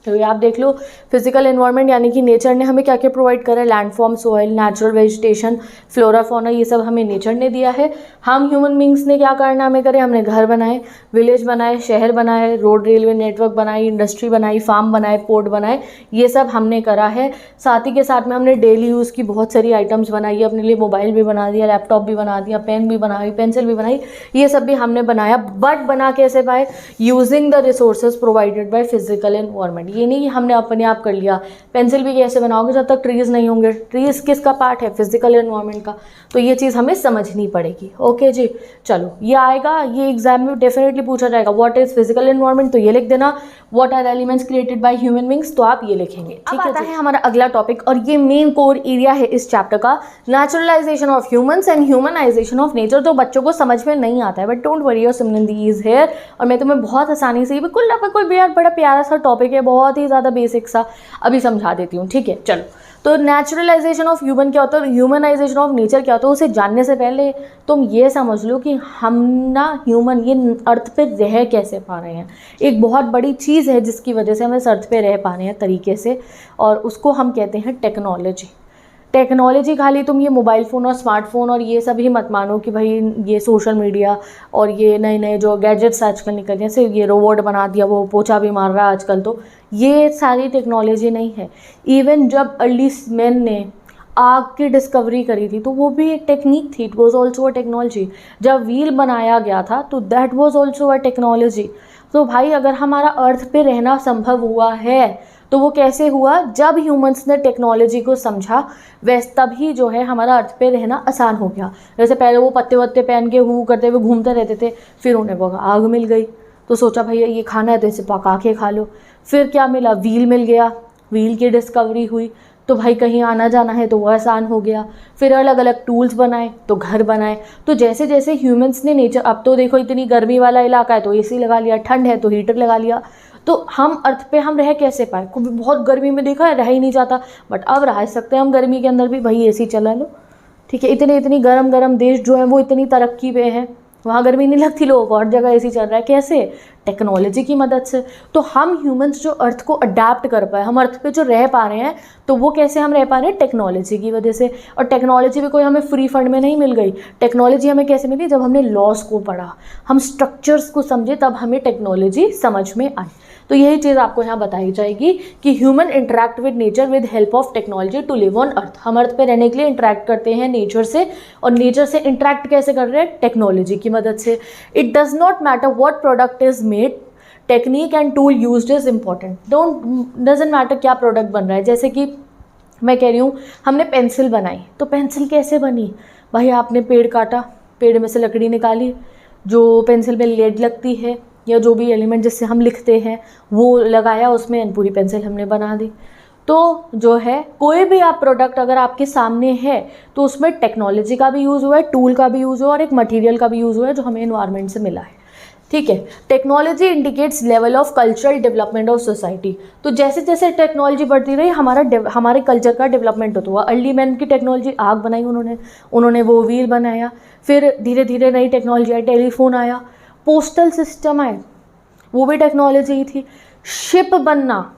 तो ये आप देख लो, फिजिकल एनवायरनमेंट यानी कि नेचर ने हमें क्या क्या प्रोवाइड करा है, landform, soil, natural vegetation, flora, fauna, ये सब हमें नेचर ने दिया है। हम ह्यूमन बींग्स ने क्या करना हमें करे, हमने घर बनाए, विलेज बनाए, शहर बनाए, रोड रेलवे नेटवर्क बनाई, इंडस्ट्री बनाई, फार्म बनाए, पोर्ट बनाए, ये सब हमने करा है। साथ ही के साथ में हमने डेली यूज़ की बहुत सारी आइटम्स बनाई है, अपने लिए मोबाइल भी बना दिया, लैपटॉप भी बना दिया, पेन भी बनाई, पेंसिल भी बनाई, ये सब भी हमने बनाया। बट बना कैसे पाए, using the resources provided by physical environment. ये नहीं कि हमने अपने आप कर लिया। पेंसिल भी कैसे बनाओगे जब तक ट्रीज नहीं होंगे, ट्रीज किसका पार्ट है, फिजिकल एनवायरनमेंट का। तो ये चीज़ हमें समझनी पड़ेगी। ओके जी, चलो ये आएगा, ये एग्जाम में डेफिनेटली पूछा जाएगा, व्हाट इज फिजिकल एनवायरनमेंट, तो ये लिख देना, what are elements created by human beings, तो आप ये लिखेंगे। ठीक है, आता है हमारा अगला टॉपिक और ये मेन कोर एरिया है इस चैप्टर का, naturalization of humans and humanization of nature. तो बच्चों को समझ में नहीं आता है, but don't worry, your Simran di is here, और मैं तुम्हें बहुत आसानी से, बिल्कुल ना कोई बड़ा प्यारा सा टॉपिक है, बहुत ही ज़्यादा बेसिक सा, अभी समझा देती हूँ। ठीक है, चलो, तो नेचुरलाइजेशन ऑफ ह्यूमन क्या होता है, ह्यूमनाइजेशन ऑफ नेचर क्या होता है, उसे जानने से पहले तुम ये समझ लो कि हम ना ह्यूमन ये अर्थ पे रह कैसे पा रहे हैं। एक बहुत बड़ी चीज़ है जिसकी वजह से हम इस अर्थ पे रह पा रहे हैं तरीके से, और उसको हम कहते हैं टेक्नोलॉजी। टेक्नोलॉजी खाली तुम ये मोबाइल फ़ोन और स्मार्टफोन और ये सब ही मत मानो कि भाई ये सोशल मीडिया और ये नए नए जो गैजेट्स आजकल निकल, जैसे ये रोबोट बना दिया, वो पोछा भी मार रहा है आजकल, तो ये सारी टेक्नोलॉजी नहीं है। इवन जब अर्ली मैन ने आग की डिस्कवरी करी थी तो वो भी एक टेक्निक थी, it was also a technology. जब व्हील बनाया गया था तो that was also a technology. तो भाई अगर हमारा अर्थ पे रहना संभव हुआ है तो वो कैसे हुआ, जब ह्यूमंस ने टेक्नोलॉजी को समझा, वैसे तभी जो है हमारा अर्थ पे रहना आसान हो गया। जैसे पहले वो पत्ते वत्ते पहन के हु करते हुए घूमते रहते थे, फिर उन्हें वो आग मिल गई तो सोचा भैया ये खाना है तो इसे पका के खा लो। फिर क्या मिला, व्हील मिल गया, व्हील की डिस्कवरी हुई तो भाई कहीं आना जाना है तो वो आसान हो गया। फिर अलग अलग टूल्स बनाए तो घर बनाए। तो जैसे जैसे ह्यूमंस ने नेचर, अब तो देखो इतनी गर्मी वाला इलाका है तो एसी लगा लिया, ठंड है तो हीटर लगा लिया, तो हम अर्थ पे हम रह कैसे पाए। कभी बहुत गर्मी में देखा है रह ही नहीं जाता, बट अब रह सकते हैं हम गर्मी के अंदर भी, भाई एसी चला लो। ठीक है, इतनी गरम देश जो है वो इतनी तरक्की पे हैं, वहाँ गर्मी नहीं लगती, लोगों को हर जगह एसी चल रहा है। कैसे, टेक्नोलॉजी की मदद से। तो हम ह्यूमंस जो अर्थ को अडेप्ट कर पाए, हम अर्थ पे जो रह पा रहे हैं, तो वो कैसे हम रह पा रहे हैं, टेक्नोलॉजी की वजह से। और टेक्नोलॉजी भी कोई हमें फ्री फंड में नहीं मिल गई। टेक्नोलॉजी हमें कैसे मिली, जब हमने लॉस को पढ़ा, हम स्ट्रक्चर्स को समझे, तब हमें टेक्नोलॉजी समझ में आई। तो यही चीज़ आपको यहाँ बताई जाएगी कि human interact with nature with help of technology to live on earth. हम अर्थ पे रहने के लिए इंटरेक्ट करते हैं नेचर से, और नेचर से इंटरेक्ट कैसे कर रहे हैं? टेक्नोलॉजी की मदद से। It does not matter what product is made, technique and tool used is important. Doesn't matter क्या प्रोडक्ट बन रहा है। जैसे कि मैं कह रही हूँ हमने पेंसिल बनाई, तो पेंसिल कैसे बनी? भाई आपने पेड़ काटा, पेड़ में से लकड़ी निकाली, जो पेंसिल में लेड लगती है या जो भी एलिमेंट जिससे हम लिखते हैं वो लगाया उसमें, एंड पूरी पेंसिल हमने बना दी। तो जो है कोई भी आप प्रोडक्ट अगर आपके सामने है तो उसमें टेक्नोलॉजी का भी यूज़ हुआ है, टूल का भी यूज़ हुआ है और एक मटेरियल का भी यूज़ हुआ है जो हमें एनवायरनमेंट से मिला है। ठीक है। Technology indicates level of cultural development of society. तो जैसे जैसे टेक्नोलॉजी बढ़ती रही हमारे कल्चर का डेवलपमेंट होता हुआ। अर्ली मैन की टेक्नोलॉजी आग बनाई उन्होंने वो व्हील बनाया, फिर धीरे धीरे नई टेक्नोलॉजी आई, टेलीफोन आया, पोस्टल सिस्टम आए, वो भी टेक्नोलॉजी ही थी। शिप बनना,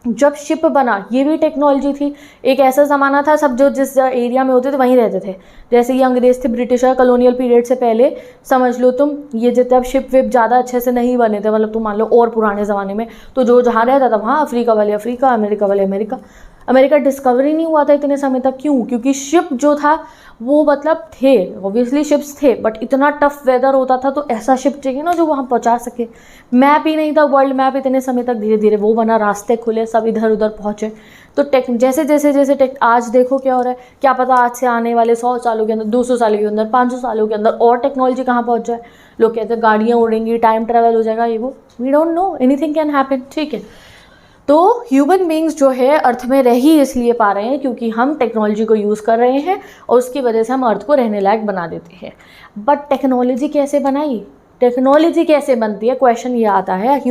जब शिप बना ये भी टेक्नोलॉजी थी। एक ऐसा ज़माना था सब जो जिस एरिया में होते थे वहीं रहते थे। जैसे ये अंग्रेज़ थे, ब्रिटिशर, कॉलोनियल पीरियड से पहले समझ लो तुम, ये जब शिप विप ज़्यादा अच्छे से नहीं बने थे, मतलब तुम मान लो और पुराने ज़माने में, तो जो जहाँ रहता था वहाँ, अफ्रीका वाले अफ्रीका, अमेरिका वाले अमेरिका। अमेरिका डिस्कवर ही नहीं हुआ था इतने समय तक। क्यों? क्योंकि शिप जो था वो मतलब थे, ऑब्वियसली शिप्स थे, बट इतना टफ वेदर होता था तो ऐसा शिप चाहिए ना जो वहाँ पहुँचा सके। मैप ही नहीं था, वर्ल्ड मैप इतने समय तक, धीरे धीरे वो बना, रास्ते खुले, सब इधर उधर पहुँचे। तो जैसे आज देखो क्या हो रहा है, क्या पता आज से आने वाले 100 सालों के अंदर, 200 सालों के अंदर, 500 सालों के अंदर और टेक्नोलॉजी कहाँ पहुँच जाए। लोग कहते हैं गाड़ियाँ उड़ेंगी, टाइम ट्रैवल हो जाएगा, ये वो, we don't know, anything can happen. ठीक है। तो ह्यूमन बींग्स जो है अर्थ में रह ही इसलिए पा रहे हैं क्योंकि हम टेक्नोलॉजी को यूज़ कर रहे हैं और उसकी वजह से हम अर्थ को रहने लायक बना देते हैं। बट टेक्नोलॉजी कैसे बनाई, टेक्नोलॉजी कैसे बनती है, क्वेश्चन ये आता है।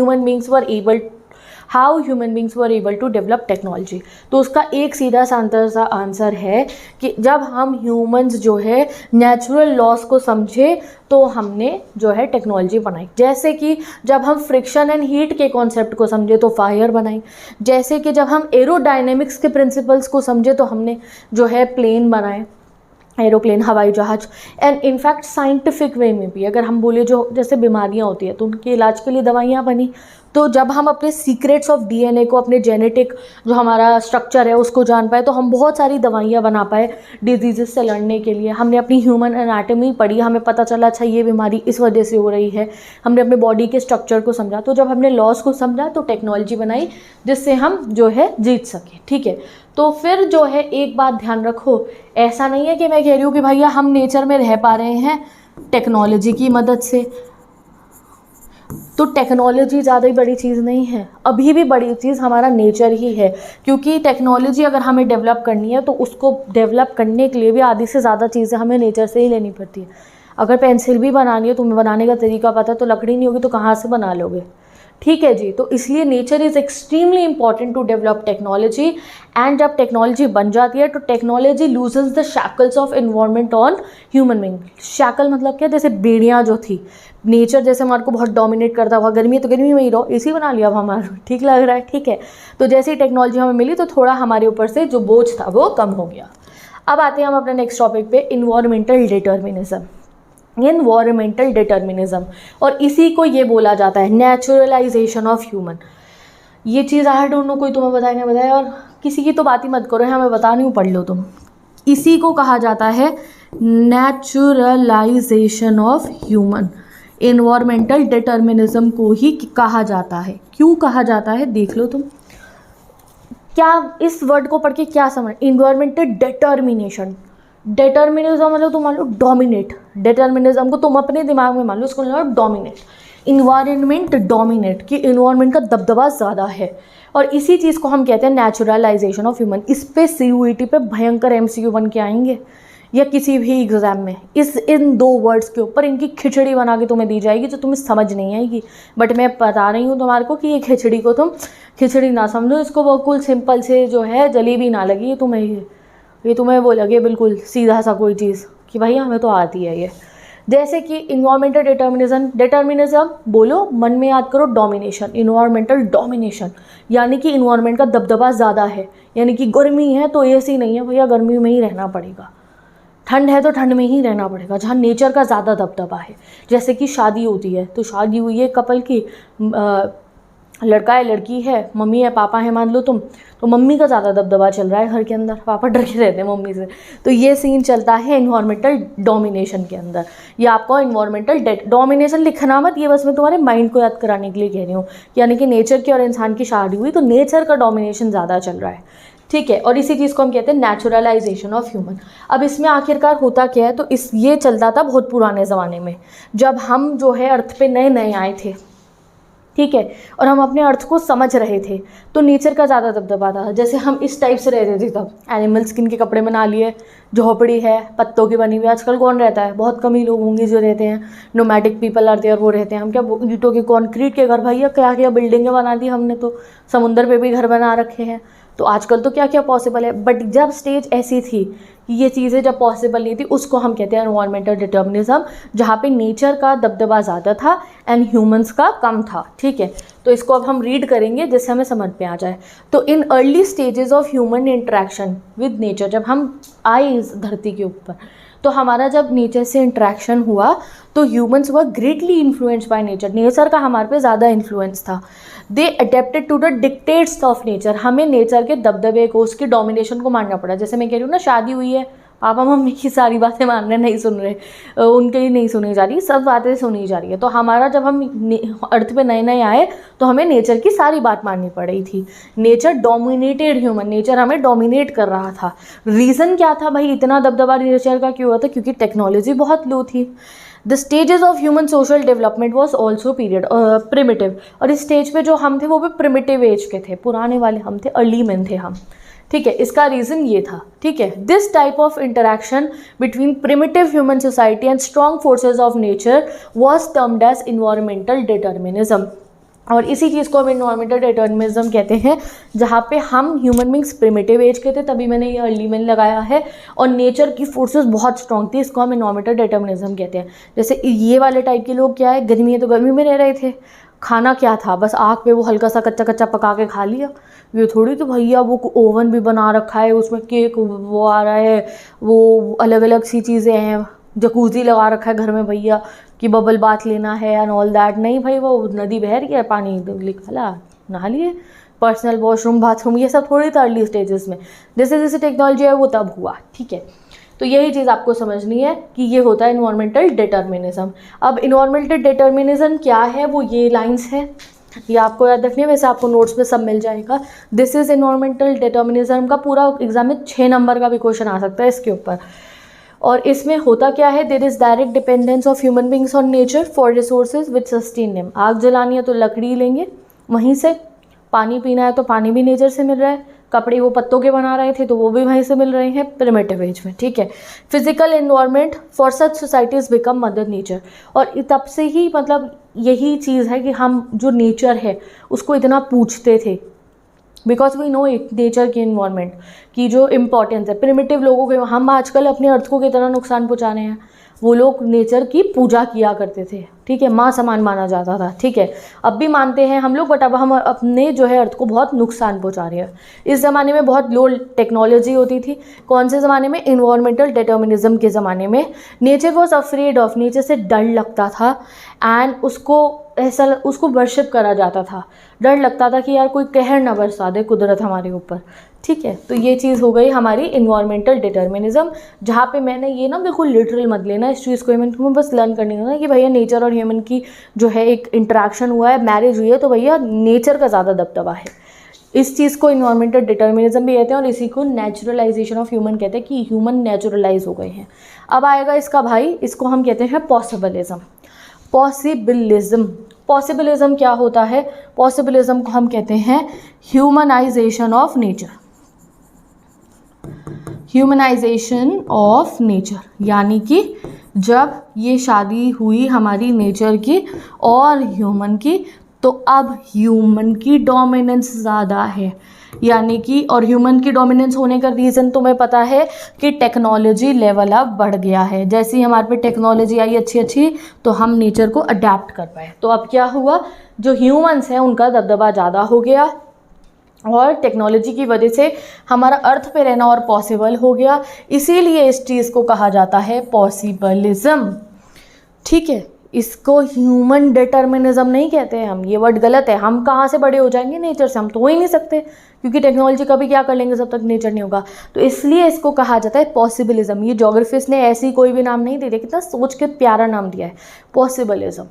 How human beings were able to develop technology. तो उसका एक सीधा सा आंसर है कि जब हम ह्यूमंस जो है नेचुरल लॉस को समझे तो हमने जो है टेक्नोलॉजी बनाई। जैसे कि जब हम फ्रिक्शन एंड हीट के कॉन्सेप्ट को समझे तो फायर बनाई। जैसे कि जब हम एरोडायनेमिक्स के प्रिंसिपल्स को समझे तो हमने जो है प्लेन बनाए, एरोप्लेन, हवाई जहाज। एंड इनफैक्ट साइंटिफिक वे में भी अगर हम बोले, जो जैसे बीमारियां होती हैं तो उनके इलाज के लिए दवाइयां बनी। तो जब हम अपने सीक्रेट्स ऑफ डीएनए को, अपने जेनेटिक जो हमारा स्ट्रक्चर है उसको जान पाए तो हम बहुत सारी दवाइयाँ बना पाए डिजीज़ से लड़ने के लिए। हमने अपनी ह्यूमन एनाटॉमी पढ़ी, हमें पता चला अच्छा ये बीमारी इस वजह से हो रही है। हमने अपने बॉडी के स्ट्रक्चर को समझा। तो जब हमने लॉस को समझा तो टेक्नोलॉजी बनाई जिससे हम जो है जीत सकें। ठीक है। तो फिर जो है एक बात ध्यान रखो, ऐसा नहीं है कि मैं कह रही हूँ कि भैया हम नेचर में रह पा रहे हैं टेक्नोलॉजी की मदद से। तो टेक्नोलॉजी ज़्यादा ही बड़ी चीज़ नहीं है, अभी भी बड़ी चीज़ हमारा नेचर ही है। क्योंकि टेक्नोलॉजी अगर हमें डेवलप करनी है तो उसको डेवलप करने के लिए भी आधी से ज़्यादा चीज़ें हमें नेचर से ही लेनी पड़ती है। अगर पेंसिल भी बनानी है, तुम्हें बनाने का तरीका पता है, तो लकड़ी नहीं होगी तो कहाँ से बना लोगे। ठीक है जी। तो इसलिए nature is extremely important to develop technology. And जब टेक्नोलॉजी बन जाती है तो technology loses the shackles of environment on human being. Shackle मतलब क्या? जैसे बेड़ियाँ जो थी, नेचर जैसे हमारे को बहुत डोमिनेट करता हुआ, गर्मी है तो गर्मी में ही रहो, एसी बना लिया अब हमारा, ठीक लग रहा है। ठीक है। तो जैसे ही टेक्नोलॉजी हमें मिली तो थोड़ा हमारे ऊपर से जो बोझ था वो कम हो गया। अब आते हैं हम अपने नेक्स्ट टॉपिक पे, इन्वायरमेंटल डिटर्मिनिज्म। इन्वायरमेंटल डिटर्मिनिज्म, और इसी को ये बोला जाता है नेचुरलाइजेशन ऑफ ह्यूमन। ये चीज़ आई डोंट नो कोई तुम्हें बताया, और किसी की तो बात ही मत करो, यहाँ मैं बता नहीं हूँ, पढ़ लो तुम। इसी को कहा जाता है naturalisation of human. Environmental determinism को ही कहा जाता है। क्यों कहा जाता है देख लो तुम। क्या इस वर्ड को पढ़ के क्या समझ, इन्वायरमेंटल डिटर्मिनेशन, डिटर्मिनिज्म मतलब तुम मान लो डोमिनेट, डिटर्मिनिज्म को तुम अपने दिमाग में मान लो, उसको लो डोमिनेट। इन्वायरमेंट डोमिनेट, कि इन्वायरमेंट का दबदबा ज़्यादा है, और इसी चीज़ को हम कहते हैं नेचुरलाइजेशन ऑफ ह्यूमन। इस पे सीयूईटी पे भयंकर एमसीक्यू बन के आएंगे, या किसी भी एग्ज़ाम में इन दो वर्ड्स के ऊपर इनकी खिचड़ी बना के तुम्हें दी जाएगी जो तुम्हें समझ नहीं आएगी। बट मैं बता रही हूँ तुम्हारे को कि ये खिचड़ी को तुम खिचड़ी ना समझो, इसको बिल्कुल सिंपल से जो है जलेबी ना लगी ये तुम्हें वो लगे बिल्कुल सीधा सा कोई चीज़ कि भाई हमें तो आती है ये। जैसे कि इन्वायरमेंटल डिटर्मिनिज्म बोलो, मन में याद करो डोमिनेशन, इन्वायरमेंटल डोमिनेशन, यानी कि इन्वायरमेंट का दबदबा ज़्यादा है। यानी कि गर्मी है तो एसी नहीं है भैया, गर्मी में ही रहना पड़ेगा। ठंड है तो ठंड में ही रहना पड़ेगा, जहाँ नेचर का ज़्यादा दबदबा है। जैसे कि शादी होती है तो शादी हुई है कपल की, लड़का है लड़की है, मम्मी है पापा है मान लो तुम, तो मम्मी का ज़्यादा दबदबा चल रहा है घर के अंदर, पापा डर के रहते हैं मम्मी से। तो ये सीन चलता है इन्वायरमेंटल डोमिनेशन के अंदर। ये आपको इन्वायरमेंटल डोमिनेशन लिखना मत, ये बस मैं तुम्हारे माइंड को याद कराने के लिए कह रही हूँ। यानी कि नेचर की और इंसान की शादी हुई तो नेचर का डोमिनेशन ज़्यादा चल रहा है, ठीक है। और इसी चीज़ को हम कहते हैं नेचुरलाइजेशन ऑफ ह्यूमन। अब इसमें आखिरकार होता क्या है, तो ये चलता था बहुत पुराने ज़माने में, जब हम जो है अर्थ पे नए नए आए थे, ठीक है, और हम अपने अर्थ को समझ रहे थे, तो नेचर का ज़्यादा दबदबा था। जैसे हम इस टाइप से रहते थे तब, एनिमल स्किन के कपड़े बना लिए, झोपड़ी है पत्तों की बनी हुई, आजकल कौन रहता है, बहुत कम ही लोग होंगे जो रहते हैं, नोमैडिक पीपल आते हैं और वो रहते हैं। हम क्या ईंटों के कंक्रीट के घर, भैया क्या क्या बिल्डिंगें बना दी हमने, तो समुंदर पे भी घर बना रखे हैं। तो आजकल तो क्या क्या पॉसिबल है, बट जब स्टेज ऐसी थी कि ये चीज़ें जब पॉसिबल नहीं थी, उसको हम कहते हैं एनवायरमेंटल डिटर्मिनिज्म, जहाँ पे नेचर का दबदबा ज़्यादा था एंड ह्यूमंस का कम था, ठीक है। तो इसको अब हम रीड करेंगे जिससे हमें समझ में आ जाए। तो in early stages of human interaction with nature, जब हम आए इस धरती के ऊपर, तो हमारा जब नेचर से इंटरेक्शन हुआ तो humans were greatly influenced by nature. Nature का हमारे पे ज़्यादा इन्फ्लुएंस था। They adapted to the dictates of nature. हमें नेचर के दबदबे को, उसकी डोमिनेशन को मानना पड़ा। जैसे मैं कह रही हूँ ना, शादी हुई है, पापा मम्मी की सारी बातें मान रहे, नहीं सुन रहे, उनके ही नहीं सुनी जा रही, सब बातें सुनी जा रही है। तो हमारा जब हम अर्थ पे नए नए आए तो हमें नेचर की सारी बात माननी पड़ी थी। नेचर डोमिनेटेड ह्यूमन, नेचर हमें डोमिनेट कर रहा था। रीज़न क्या था भाई, इतना दबदबा नेचर का क्यों हुआ था? क्योंकि टेक्नोलॉजी बहुत लो थी। The stages of human social development was also period primitive. और इस स्टेज पे जो हम थे वो भी प्रिमिटिव एज के थे, पुराने वाले हम थे, अर्ली मैन थे हम, ठीक है। इसका रीज़न ये था, ठीक है। This type of interaction between primitive human society and strong forces of nature was termed as environmental determinism. और इसी चीज़ को हम इन्वायरमेंटल डिटर्मिनिज्म कहते हैं, जहाँ पे हम ह्यूमन बींग्स प्रिमिटिव एज के थे, तभी मैंने ये अर्ली मैन लगाया है, और नेचर की फोर्सेस बहुत स्ट्रॉन्ग थी, इसको हम इन्वायरमेंटल डिटर्मिनिज्म कहते हैं। जैसे ये वाले टाइप के लोग क्या है, गर्मी है तो गर्मी में रह रहे थे, खाना क्या था, बस आग पे वो हल्का सा कच्चा कच्चा पका के खा लिया। ये थोड़ी तो भैया वो ओवन भी बना रखा है, उसमें केक वो आ रहा है, वो अलग अलग सी चीज़ें हैं, जकूज़ी लगा रखा है घर में भैया कि बबल बाथ लेना है एंड ऑल दैट। नहीं भाई, वो नदी बह रही है, पानी निकाला, नहा लिए, पर्सनल वॉशरूम बाथरूम, ये सब थोड़ी था अर्ली स्टेजेस में। जैसे जैसे टेक्नोलॉजी है वो तब हुआ, ठीक है। तो यही चीज़ आपको समझनी है कि ये होता है इन्वायरमेंटल डिटर्मिनिज्म। अब इन्वायरमेंटल डिटर्मिनिज्म क्या है, वो ये लाइंस है, ये आपको याद रखनी है, वैसे आपको नोट्स में सब मिल जाएगा। दिस इज़ इन्वायरमेंटल डिटर्मिनिज्म का पूरा एग्जाम में 6 नंबर का भी क्वेश्चन आ सकता है इसके ऊपर। और इसमें होता क्या है, there is direct dependence of human beings on nature for resources which sustain them. आग जलानी है तो लकड़ी लेंगे वहीं से, पानी पीना है तो पानी भी नेचर से मिल रहा है, कपड़े वो पत्तों के बना रहे थे तो वो भी वहीं से मिल रहे हैं प्रिमिटिव एज में, ठीक है। Physical environment for such societies become mother nature. और तब से ही मतलब यही चीज़ है कि हम जो नेचर है उसको इतना पूछते थे, because we know it, nature की इन्वायरमेंट की जो इम्पोर्टेंस है। प्रिमिटिव लोगों के, हम आजकल अपने अर्थ को कितना नुकसान पहुँचा रहे हैं, वो लोग नेचर की पूजा किया करते थे, ठीक है, माँ समान माना जाता था, ठीक है। अब भी मानते हैं हम लोग, बट अब हम अपने जो है अर्थ को बहुत नुकसान पहुँचा रहे हैं। इस ज़माने में बहुत लो टेक्नोलॉजी होती थी। कौन से ज़माने में? इन्वायरमेंटल डिटर्मिनिज्म के ज़माने में। Nature was afraid of, nature से डर लगता था एंड उसको वर्शिप करा जाता था। डर लगता था कि यार कोई कहर ना बरसा दे कुदरत हमारे ऊपर, ठीक है। तो ये चीज़ हो गई हमारी इन्वायरमेंटल डिटर्मिनिज्म, जहाँ पे मैंने ये ना बिल्कुल लिटरल मत लेना इस चीज़ को, तुम्हें बस लर्न करनी है ना कि भैया नेचर और ह्यूमन की जो है एक इंटरेक्शन हुआ है, मैरिज हुई है, तो भैया नेचर का ज़्यादा दबदबा है। इस चीज़ को इन्वायरमेंटल डिटर्मिनिज्म भी कहते हैं और इसी को नेचुरलाइजेशन ऑफ ह्यूमन कहते हैं कि ह्यूमन नेचुरलाइज हो गए हैं। अब आएगा इसका भाई, इसको हम कहते हैं पॉसिबलिज्म। पॉसिबलिज्म क्या होता है? पॉसिबलिज्म को हम कहते हैं humanisation of nature. Humanisation of nature यानी कि जब ये शादी हुई हमारी नेचर की और ह्यूमन की, तो अब ह्यूमन की डोमिनेंस ज़्यादा है, यानी कि, और ह्यूमन की डोमिनेंस होने का रीज़न तुम्हें पता है कि टेक्नोलॉजी लेवल अप बढ़ गया है। जैसे ही हमारे पे टेक्नोलॉजी आई अच्छी तो हम नेचर को अडेप्ट कर पाए। तो अब क्या हुआ, जो ह्यूमंस हैं उनका दबदबा ज़्यादा हो गया और टेक्नोलॉजी की वजह से हमारा अर्थ पे रहना और पॉसिबल हो गया। इसीलिए इस चीज़ को कहा जाता है पॉसिबलिज्म, ठीक है। इसको ह्यूमन डिटर्मिनिज्म नहीं कहते हैं हम, ये वर्ड गलत है। हम कहाँ से बड़े हो जाएंगे नेचर से, हम तो हो ही नहीं सकते, क्योंकि टेक्नोलॉजी कभी क्या कर लेंगे जब तक नेचर नहीं होगा। तो इसलिए इसको कहा जाता है पॉसिबिलिज्म। ये जोग्राफिस्ट ने ऐसी कोई भी नाम नहीं दे दिया, कितना सोच के प्यारा नाम दिया है पॉसिबिलिज्म,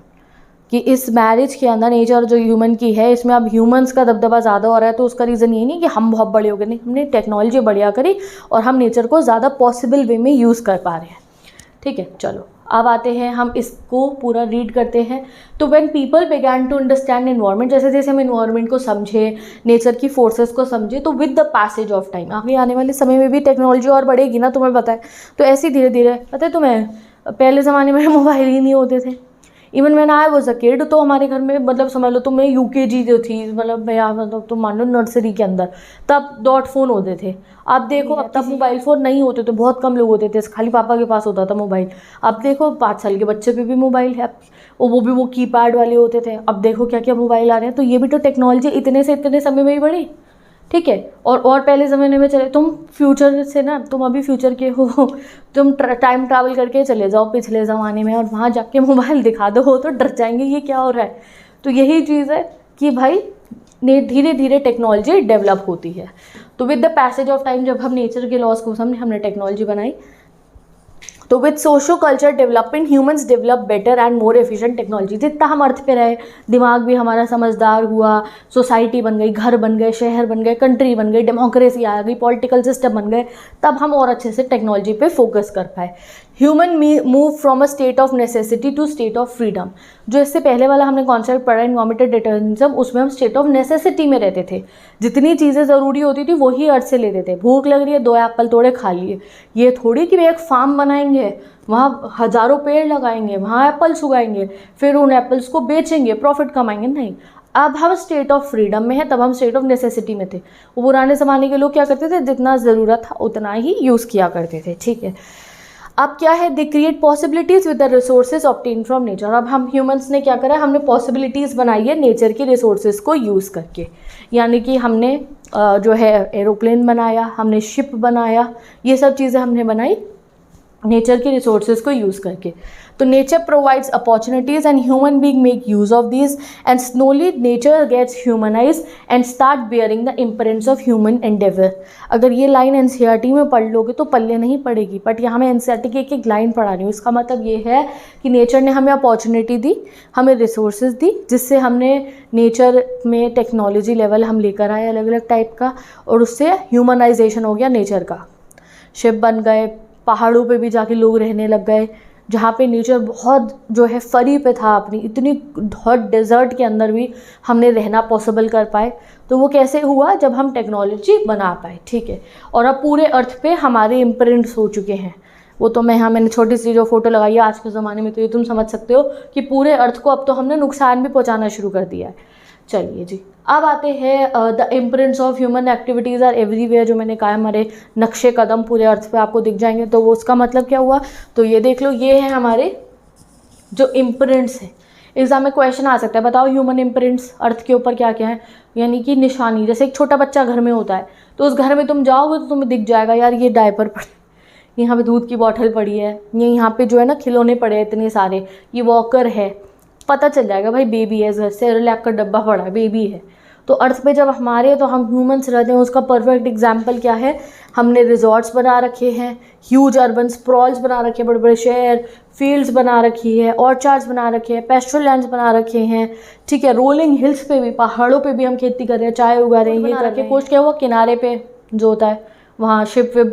कि इस मैरिज के अंदर नेचर जो ह्यूमन की है, इसमें अब ह्यूमंस का दबदबा ज़्यादा हो रहा है। तो उसका रीज़न ये नहीं कि हम बहुत बड़े हो गए, नहीं, हमने टेक्नोलॉजी बढ़िया करी और हम नेचर को ज़्यादा पॉसिबल वे में यूज़ कर पा रहे हैं। ठीक है, चलो अब आते हैं, हम इसको पूरा रीड करते हैं। तो when people began to understand environment, जैसे जैसे हम एनवायरनमेंट को समझे, नेचर की फोर्सेस को समझे, तो with the passage of time, आगे आने वाले समय में भी टेक्नोलॉजी और बढ़ेगी ना, तुम्हें पता है। तो ऐसे धीरे धीरे, पता है तुम्हें, पहले ज़माने में मोबाइल ही नहीं होते थे। Even man I was a kid, तो हमारे घर में मतलब समझ लो तुम्हें UKG जो थी, मतलब मैं मतलब तुम मान लो नर्सरी के अंदर, तब डॉट फ़ोन होते थे। अब देखो अब तब मोबाइल फ़ोन नहीं होते थे, बहुत कम लोग होते थे, खाली पापा के पास होता था मोबाइल। अब देखो 5 साल के बच्चे पे भी मोबाइल है, और वो भी वो कीपैड वाले होते थे। अब देखो क्या क्या मोबाइल आ रहे हैं। तो ये भी तो टेक्नोलॉजी इतने से इतने समय में ही बढ़ी। ठीक है, और पहले ज़माने में चले, तुम फ्यूचर से ना, तुम अभी फ्यूचर के हो, तुम टाइम ट्रैवल करके चले जाओ पिछले ज़माने में और वहाँ जाके मोबाइल दिखा दो तो डर जाएंगे ये क्या हो रहा है। तो यही चीज़ है कि भाई धीरे धीरे टेक्नोलॉजी डेवलप होती है। तो with the passage of time, जब हम नेचर के लॉज को समझे, हमने टेक्नोलॉजी बनाई। तो with socio culture development, humans develop better and more efficient technology. जितना हम अर्थ पे रहे, दिमाग भी हमारा समझदार हुआ, सोसाइटी बन गई, घर बन गए, शहर बन गए, कंट्री बन गई, डेमोक्रेसी आ गई, पॉलिटिकल सिस्टम बन गए, तब हम और अच्छे से टेक्नोलॉजी पे फोकस कर पाए। Human move from a state of necessity to state of freedom. जो इससे पहले वाला हमने कॉन्सेप्ट पढ़ा एनवायरमेंटल डिटर्मिनिज्म, उसमें हम स्टेट ऑफ नेसेसिटी में रहते थे। जितनी चीज़ें ज़रूरी होती थी वही अर्थ से लेते थे। भूख लग रही है, 2 एप्पल तोड़े खा लिए। ये थोड़ी कि एक फार्म बनाएंगे, वहाँ हज़ारों पेड़ लगाएंगे, वहाँ एप्पल्स उगाएंगे, फिर उन एप्पल्स को बेचेंगे, प्रॉफिट कमाएंगे। नहीं, अब हम स्टेट ऑफ फ्रीडम में है, तब हम स्टेट ऑफ नेसेसिटी में थे। वो पुराने ज़माने के लोग क्या करते थे, जितना ज़रूरत था उतना ही यूज़ किया करते थे। ठीक है, अब क्या है, they create possibilities with the resources obtain from nature. अब हम ह्यूमंस ने क्या करा, हमने पॉसिबिलिटीज़ बनाई है नेचर के रिसोर्सेज को यूज़ करके। यानी कि हमने जो है एरोप्लेन बनाया, हमने शिप बनाया, ये सब चीज़ें हमने बनाई नेचर के रिसोर्सेज को यूज़ करके। तो nature provides opportunities and human being make use of these, and slowly nature gets humanise and start bearing the imprints of human endeavour. अगर ये लाइन NCERT में पढ़ लोगे तो पल्ले नहीं पड़ेगी, बट यहाँ मैं NCERT की एक एक लाइन पढ़ा रही हूँ। इसका मतलब ये है कि नेचर ने हमें अपॉर्चुनिटी दी, हमें रिसोर्सेज दी, जिससे हमने नेचर में टेक्नोलॉजी लेवल हम लेकर आए अलग अलग टाइप का, और उससे ह्यूमनाइजेशन हो गया नेचर का। शिप बन गए, पहाड़ों पे भी जाके लोग रहने लग गए, जहाँ पे नेचर बहुत जो है फरी पे था अपनी, इतनी हॉट डेजर्ट के अंदर भी हमने रहना पॉसिबल कर पाए। तो वो कैसे हुआ, जब हम टेक्नोलॉजी बना पाए। ठीक है, और अब पूरे अर्थ पे हमारे इम्प्रिंट्स हो चुके हैं। वो तो मैंने छोटी सी जो फोटो लगाई है आज के ज़माने में, तो ये तुम समझ सकते हो कि पूरे अर्थ को अब तो हमने नुकसान भी पहुँचाना शुरू कर दिया है। चलिए जी, अब आते हैं the imprints of human activities are everywhere. जो मैंने कहा हमारे नक्शे कदम पूरे अर्थ पे आपको दिख जाएंगे। तो वो उसका मतलब क्या हुआ, तो ये देख लो, ये है हमारे जो इम्प्रिंट्स हैं। एग्जाम में क्वेश्चन आ सकता है, बताओ ह्यूमन इम्प्रिंट्स अर्थ के ऊपर क्या क्या है, यानी कि निशानी। जैसे एक छोटा बच्चा घर में होता है, तो उस घर में तुम जाओगे तो तुम्हें दिख जाएगा, यार ये डायपर पड़े, यहाँ पे दूध की बॉटल पड़ी है, ये यहाँ पे जो है ना खिलौने पड़े हैं इतने सारे, ये वॉकर है, पता चल जाएगा भाई बेबी है, घर से रिलैक का डब्बा पड़ा है, बेबी है। तो अर्थ पे जब हमारे, तो हम ह्यूमंस रहते हैं, उसका परफेक्ट एग्जाम्पल क्या है, हमने रिजॉर्ट्स बना रखे हैं, ह्यूज अर्बन स्प्रॉल्स बना रखे हैं, बड़े बड़े शहर, फील्ड्स बना रखी है, ऑर्चार्ड्स बना रखे हैं, पेस्ट्रल लैंड्स बना रखे हैं। ठीक है, रोलिंग हिल्स पे भी, पहाड़ों पे भी हम खेती कर रहे हैं, चाय उगा रहे हैं, ये करके। कोस्ट क्या हुआ, किनारे पे जो होता है वहाँ शिप पे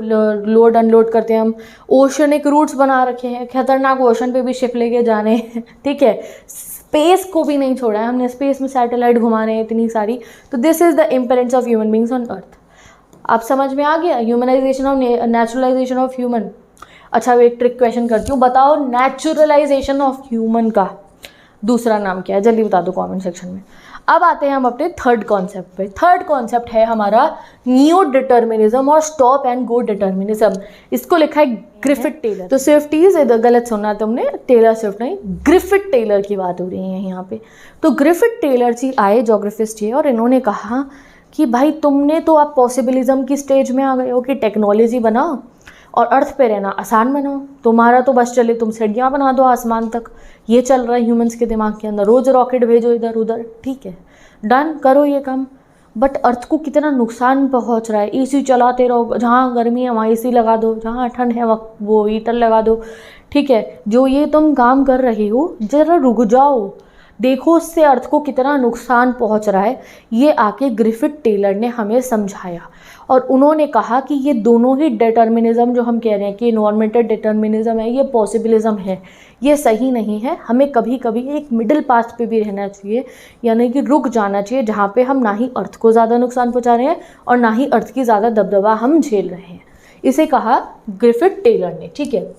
लोड अनलोड करते हैं हम। ओशनिक रूट्स बना रखे हैं, खतरनाक ओशन पे भी शिप लेके जाने हैं। ठीक है, स्पेस को भी नहीं छोड़ा है हमने, स्पेस में सैटेलाइट घुमा रहे हैं इतनी सारी। तो this is the imprints of human beings on earth. आप समझ में आ गया, humanization of naturalization of human. अच्छा, एक ट्रिक क्वेश्चन करती हूँ, बताओ नेचुरलाइजेशन ऑफ ह्यूमन का दूसरा नाम क्या है, जल्दी बता दो कमेंट सेक्शन में। अब आते हैं हम अपने थर्ड कॉन्सेप्ट पे। थर्ड कॉन्सेप्ट है हमारा न्यू डिटर्मिनिज्म और स्टॉप एंड गो डिटर्मिनिज्म। इसको लिखा है ग्रिफिथ टेलर। तो स्विफ्टीज, गलत सुना तुमने, टेलर स्विफ्ट नहीं, ग्रिफिथ टेलर की बात हो रही है यहाँ पे। तो ग्रिफिथ टेलर जी आए, जोग्राफिस्ट ये, और इन्होंने कहा कि भाई तुमने तो आप पॉसिबिलिज्म की स्टेज में आ गए हो कि टेक्नोलॉजी बनाओ, और अर्थ पे रहना आसान बनाओ। तुम्हारा तो बस चले तुम सीढ़ियाँ बना दो आसमान तक, ये चल रहा है ह्यूमंस के दिमाग के अंदर, रोज़ रॉकेट भेजो इधर उधर, ठीक है डन, करो ये काम। बट अर्थ को कितना नुकसान पहुंच रहा है, एसी चलाते रहो, जहाँ गर्मी है वहाँ एसी लगा दो, जहाँ ठंड है वो हीटर लगा दो, ठीक है। जो ये तुम काम कर रहे हो ज़रा रुक जाओ, देखो उससे अर्थ को कितना नुकसान पहुंच रहा है। ये आके ग्रिफिथ टेलर ने हमें समझाया और उन्होंने कहा कि ये दोनों ही डिटर्मिनिज्म जो हम कह रहे हैं कि इन्वायरमेंटल डिटर्मिनिज्म है, ये पॉसिबिलिज्म है, ये सही नहीं है। हमें कभी कभी एक मिडिल पाथ पे भी रहना चाहिए, यानी कि रुक जाना चाहिए जहाँ पे हम ना ही अर्थ को ज़्यादा नुकसान पहुँचा रहे हैं और ना ही अर्थ की ज़्यादा दबदबा हम झेल रहे हैं। इसे कहा ग्रिफिथ टेलर ने, ठीक है।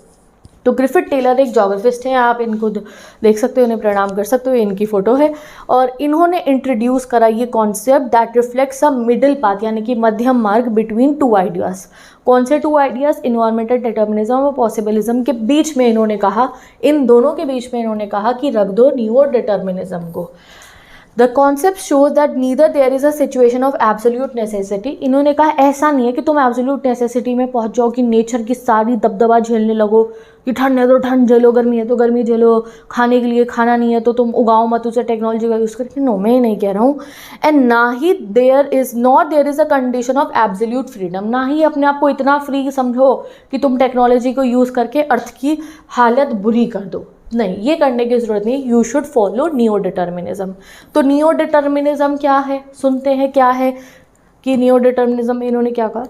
तो ग्रिफिथ टेलर एक जोग्राफिस्ट हैं, आप इनको देख सकते हो, इन्हें प्रणाम कर सकते हो, इनकी फ़ोटो है। और इन्होंने इंट्रोड्यूस करा ये concept that reflects a middle path, यानी कि मध्यम मार्ग बिटवीन टू आइडियाज़। कौन से टू आइडियाज़? इन्वायरमेंटल डिटर्मिनिज्म और पॉसिबिलिज्म के बीच में इन्होंने कहा, इन दोनों के बीच में इन्होंने कहा कि रख दो न्यू डिटर्मिनिज्म को। The concept shows that neither there is a situation of absolute necessity. इन्होंने कहा ऐसा नहीं है कि तुम एब्सोल्यूट नेसेसिटी में पहुंच जाओ कि नेचर की सारी दबदबा झेलने लगो, कि ठंड है तो ठंड झेलो, गर्मी है तो गर्मी झेलो, खाने के लिए खाना नहीं है तो तुम उगाओ मत उसे टेक्नोलॉजी का यूज़ करके। नो, मैं नहीं कह रहा हूँ। एंड ना ही there is a condition of absolute freedom, ना ही अपने आप को इतना फ्री समझो कि तुम टेक्नोलॉजी को यूज़ करके अर्थ की हालत बुरी कर दो। नहीं, ये करने की ज़रूरत नहीं। You should follow neo determinism. तो नियो डिटर्मिनिज्म क्या है, सुनते हैं क्या है कि नियो डिटर्मिनिज्म में इन्होंने क्या कहा।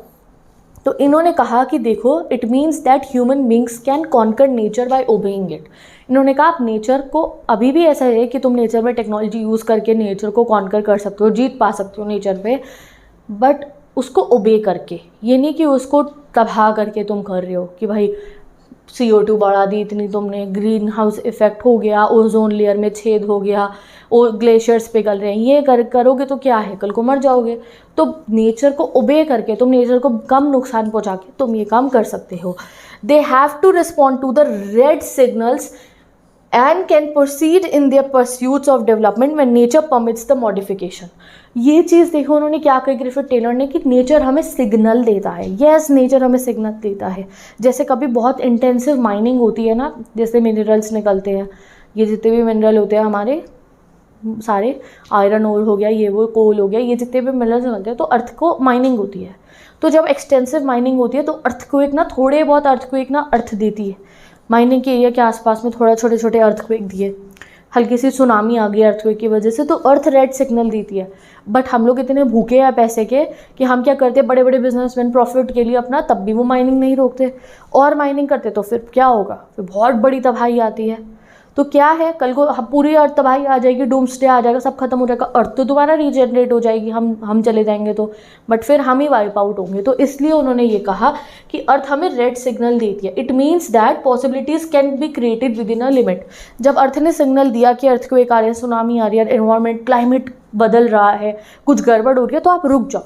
तो इन्होंने कहा कि देखो, it means that human beings can conquer nature by obeying it. इन्होंने कहा आप नेचर को, अभी भी ऐसा है कि तुम नेचर में टेक्नोलॉजी यूज़ करके नेचर को कॉन्कर कर सकते हो, जीत पा सकते हो नेचर पे, बट उसको ओबे करके। ये नहीं कि उसको तबाह करके तुम कर रहे हो कि भाई CO2 बढ़ा दी इतनी तुमने, ग्रीन हाउस इफेक्ट हो गया, ओजोन लेयर में छेद हो गया, और ग्लेशियर्स पिघल रहे हैं, ये करोगे तो क्या है, कल को मर जाओगे। तो नेचर को ओबे करके, तुम नेचर को कम नुकसान पहुंचा के तुम ये काम कर सकते हो। They have to respond to the red signals and can proceed in their pursuits of development when nature permits the modification। ये चीज़ देखो उन्होंने क्या कही ग्रिफिथ टेलर ने कि नेचर हमें सिग्नल देता है। यस, नेचर हमें सिग्नल देता है। जैसे कभी बहुत इंटेंसिव माइनिंग होती है ना, जैसे मिनरल्स निकलते हैं, ये जितने भी मिनरल होते हैं हमारे सारे, आयरन ओर हो गया, ये वो कोल हो गया, ये जितने भी मिनरल्स निकलते हैं, तो अर्थ को माइनिंग होती है। तो जब एक्सटेंसिव माइनिंग होती है तो अर्थक्वेक ना, थोड़े बहुत अर्थक्वेक ना अर्थ देती है। माइनिंग के एरिया के आसपास में थोड़ा छोटे छोटे अर्थक्वेक दिए, हल्की सी सुनामी आ गई अर्थक्वेक की वजह से, तो अर्थ रेड सिग्नल देती है। बट हम लोग इतने भूखे हैं पैसे के कि हम क्या करते हैं, बड़े बड़े बिजनेसमैन प्रॉफिट के लिए अपना, तब भी वो माइनिंग नहीं रोकते और माइनिंग करते, तो फिर क्या होगा, फिर बहुत बड़ी तबाही आती है। तो क्या है, कल को पूरी अर्थ तबाही आ जाएगी, डूम्सडे आ जाएगा, सब खत्म हो जाएगा, अर्थ तो दोबारा रीजनरेट हो जाएगी, हम चले जाएंगे तो, बट फिर हम ही वाइप आउट होंगे। तो इसलिए उन्होंने ये कहा कि अर्थ हमें रेड सिग्नल देती है। It means that possibilities can be created with in a limit. जब अर्थ ने सिग्नल दिया कि अर्थक्वेक आ रही है, सुनामी आ रही है, एनवायरमेंट क्लाइमेट बदल रहा है, कुछ गड़बड़ हो रही है, तो आप रुक जाओ।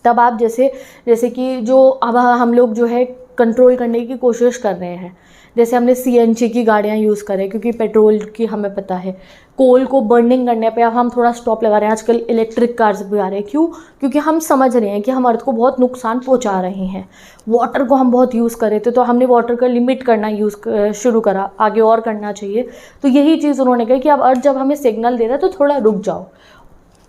तब आप जैसे कि जो अब हम लोग जो है कंट्रोल करने की कोशिश कर रहे हैं, जैसे हमने CNG की गाड़ियाँ यूज़ करें, क्योंकि पेट्रोल की हमें पता है, कोल को बर्निंग करने पे अब हम थोड़ा स्टॉप लगा रहे हैं। आजकल इलेक्ट्रिक कार्स भी आ रहे हैं, क्यों? क्योंकि हम समझ रहे हैं कि हम अर्थ को बहुत नुकसान पहुंचा रहे हैं। वाटर को हम बहुत यूज़ कर रहे थे, तो हमने वाटर का लिमिट करना शुरू करा, आगे और करना चाहिए। तो यही चीज़ उन्होंने कही कि अब अर्थ जब हमें सिग्नल दे रहा है तो थोड़ा रुक जाओ।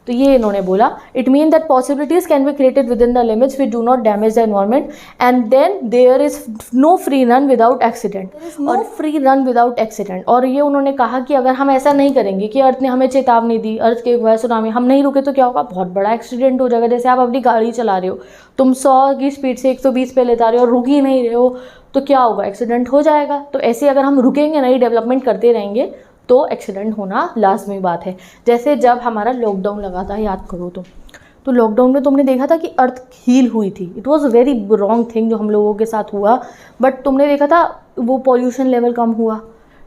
तो ये इन्होंने बोला, it mean that possibilities can be created within the limits which do not damage the environment, and then there is no free run without accident, और फ्री रन विदाउट एक्सीडेंट। और ये उन्होंने कहा कि अगर हम ऐसा नहीं करेंगे कि अर्थ ने हमें चेतावनी दी, अर्थ के वजह सुनामी, हम नहीं रुके तो क्या होगा, बहुत बड़ा एक्सीडेंट हो जाएगा। जैसे आप अपनी गाड़ी चला रहे हो, तुम 100 की स्पीड से 120 पे लेता रहे हो और रुक ही नहीं रहे हो, तो क्या होगा, एक्सीडेंट हो जाएगा। तो ऐसे अगर हम रुकेंगे नहीं, डेवलपमेंट करते रहेंगे, तो एक्सीडेंट होना लाजमी बात है। जैसे जब हमारा लॉकडाउन लगा था, याद करो तो लॉकडाउन में तुमने देखा था कि अर्थ हील हुई थी। It was very wrong thing जो हम लोगों के साथ हुआ, बट तुमने देखा था वो पॉल्यूशन लेवल कम हुआ,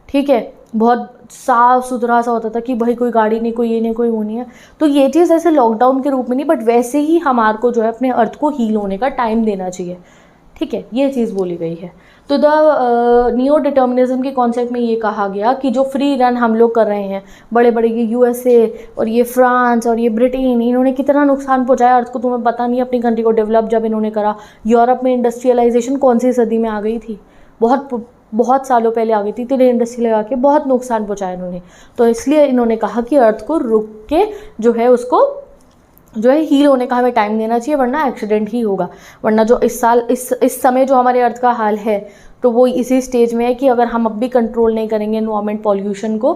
ठीक है, बहुत साफ़ सुथरा सा होता था कि भाई कोई गाड़ी नहीं, कोई ये नहीं, कोई वो नहीं है। तो ये चीज़ ऐसे लॉकडाउन के रूप में नहीं, बट वैसे ही हमारे को जो है अपने अर्थ को हील होने का टाइम देना चाहिए, ठीक है, ये चीज़ बोली गई है। तो द नियो डिटर्मिनिज्म के कॉन्सेप्ट में ये कहा गया कि जो फ्री रन हम लोग कर रहे हैं, बड़े बड़े ये USA और ये फ्रांस और ये ब्रिटेन, इन्होंने कितना नुकसान पहुंचाया अर्थ को, तुम्हें पता नहीं अपनी कंट्री को डेवलप जब इन्होंने करा। यूरोप में इंडस्ट्रियलाइजेशन कौन सी सदी में आ गई थी, बहुत सालों पहले आ गई थी। तेरे इंडस्ट्री लगा के बहुत नुकसान पहुंचाया इन्होंने। तो इसलिए इन्होंने कहा कि अर्थ को रुक के जो है उसको जो है हील होने का हमें टाइम देना चाहिए, वरना एक्सीडेंट ही होगा। वरना जो इस समय जो हमारे अर्थ का हाल है तो वो इसी स्टेज में है कि अगर हम अब भी कंट्रोल नहीं करेंगे एनवायरमेंट पॉल्यूशन को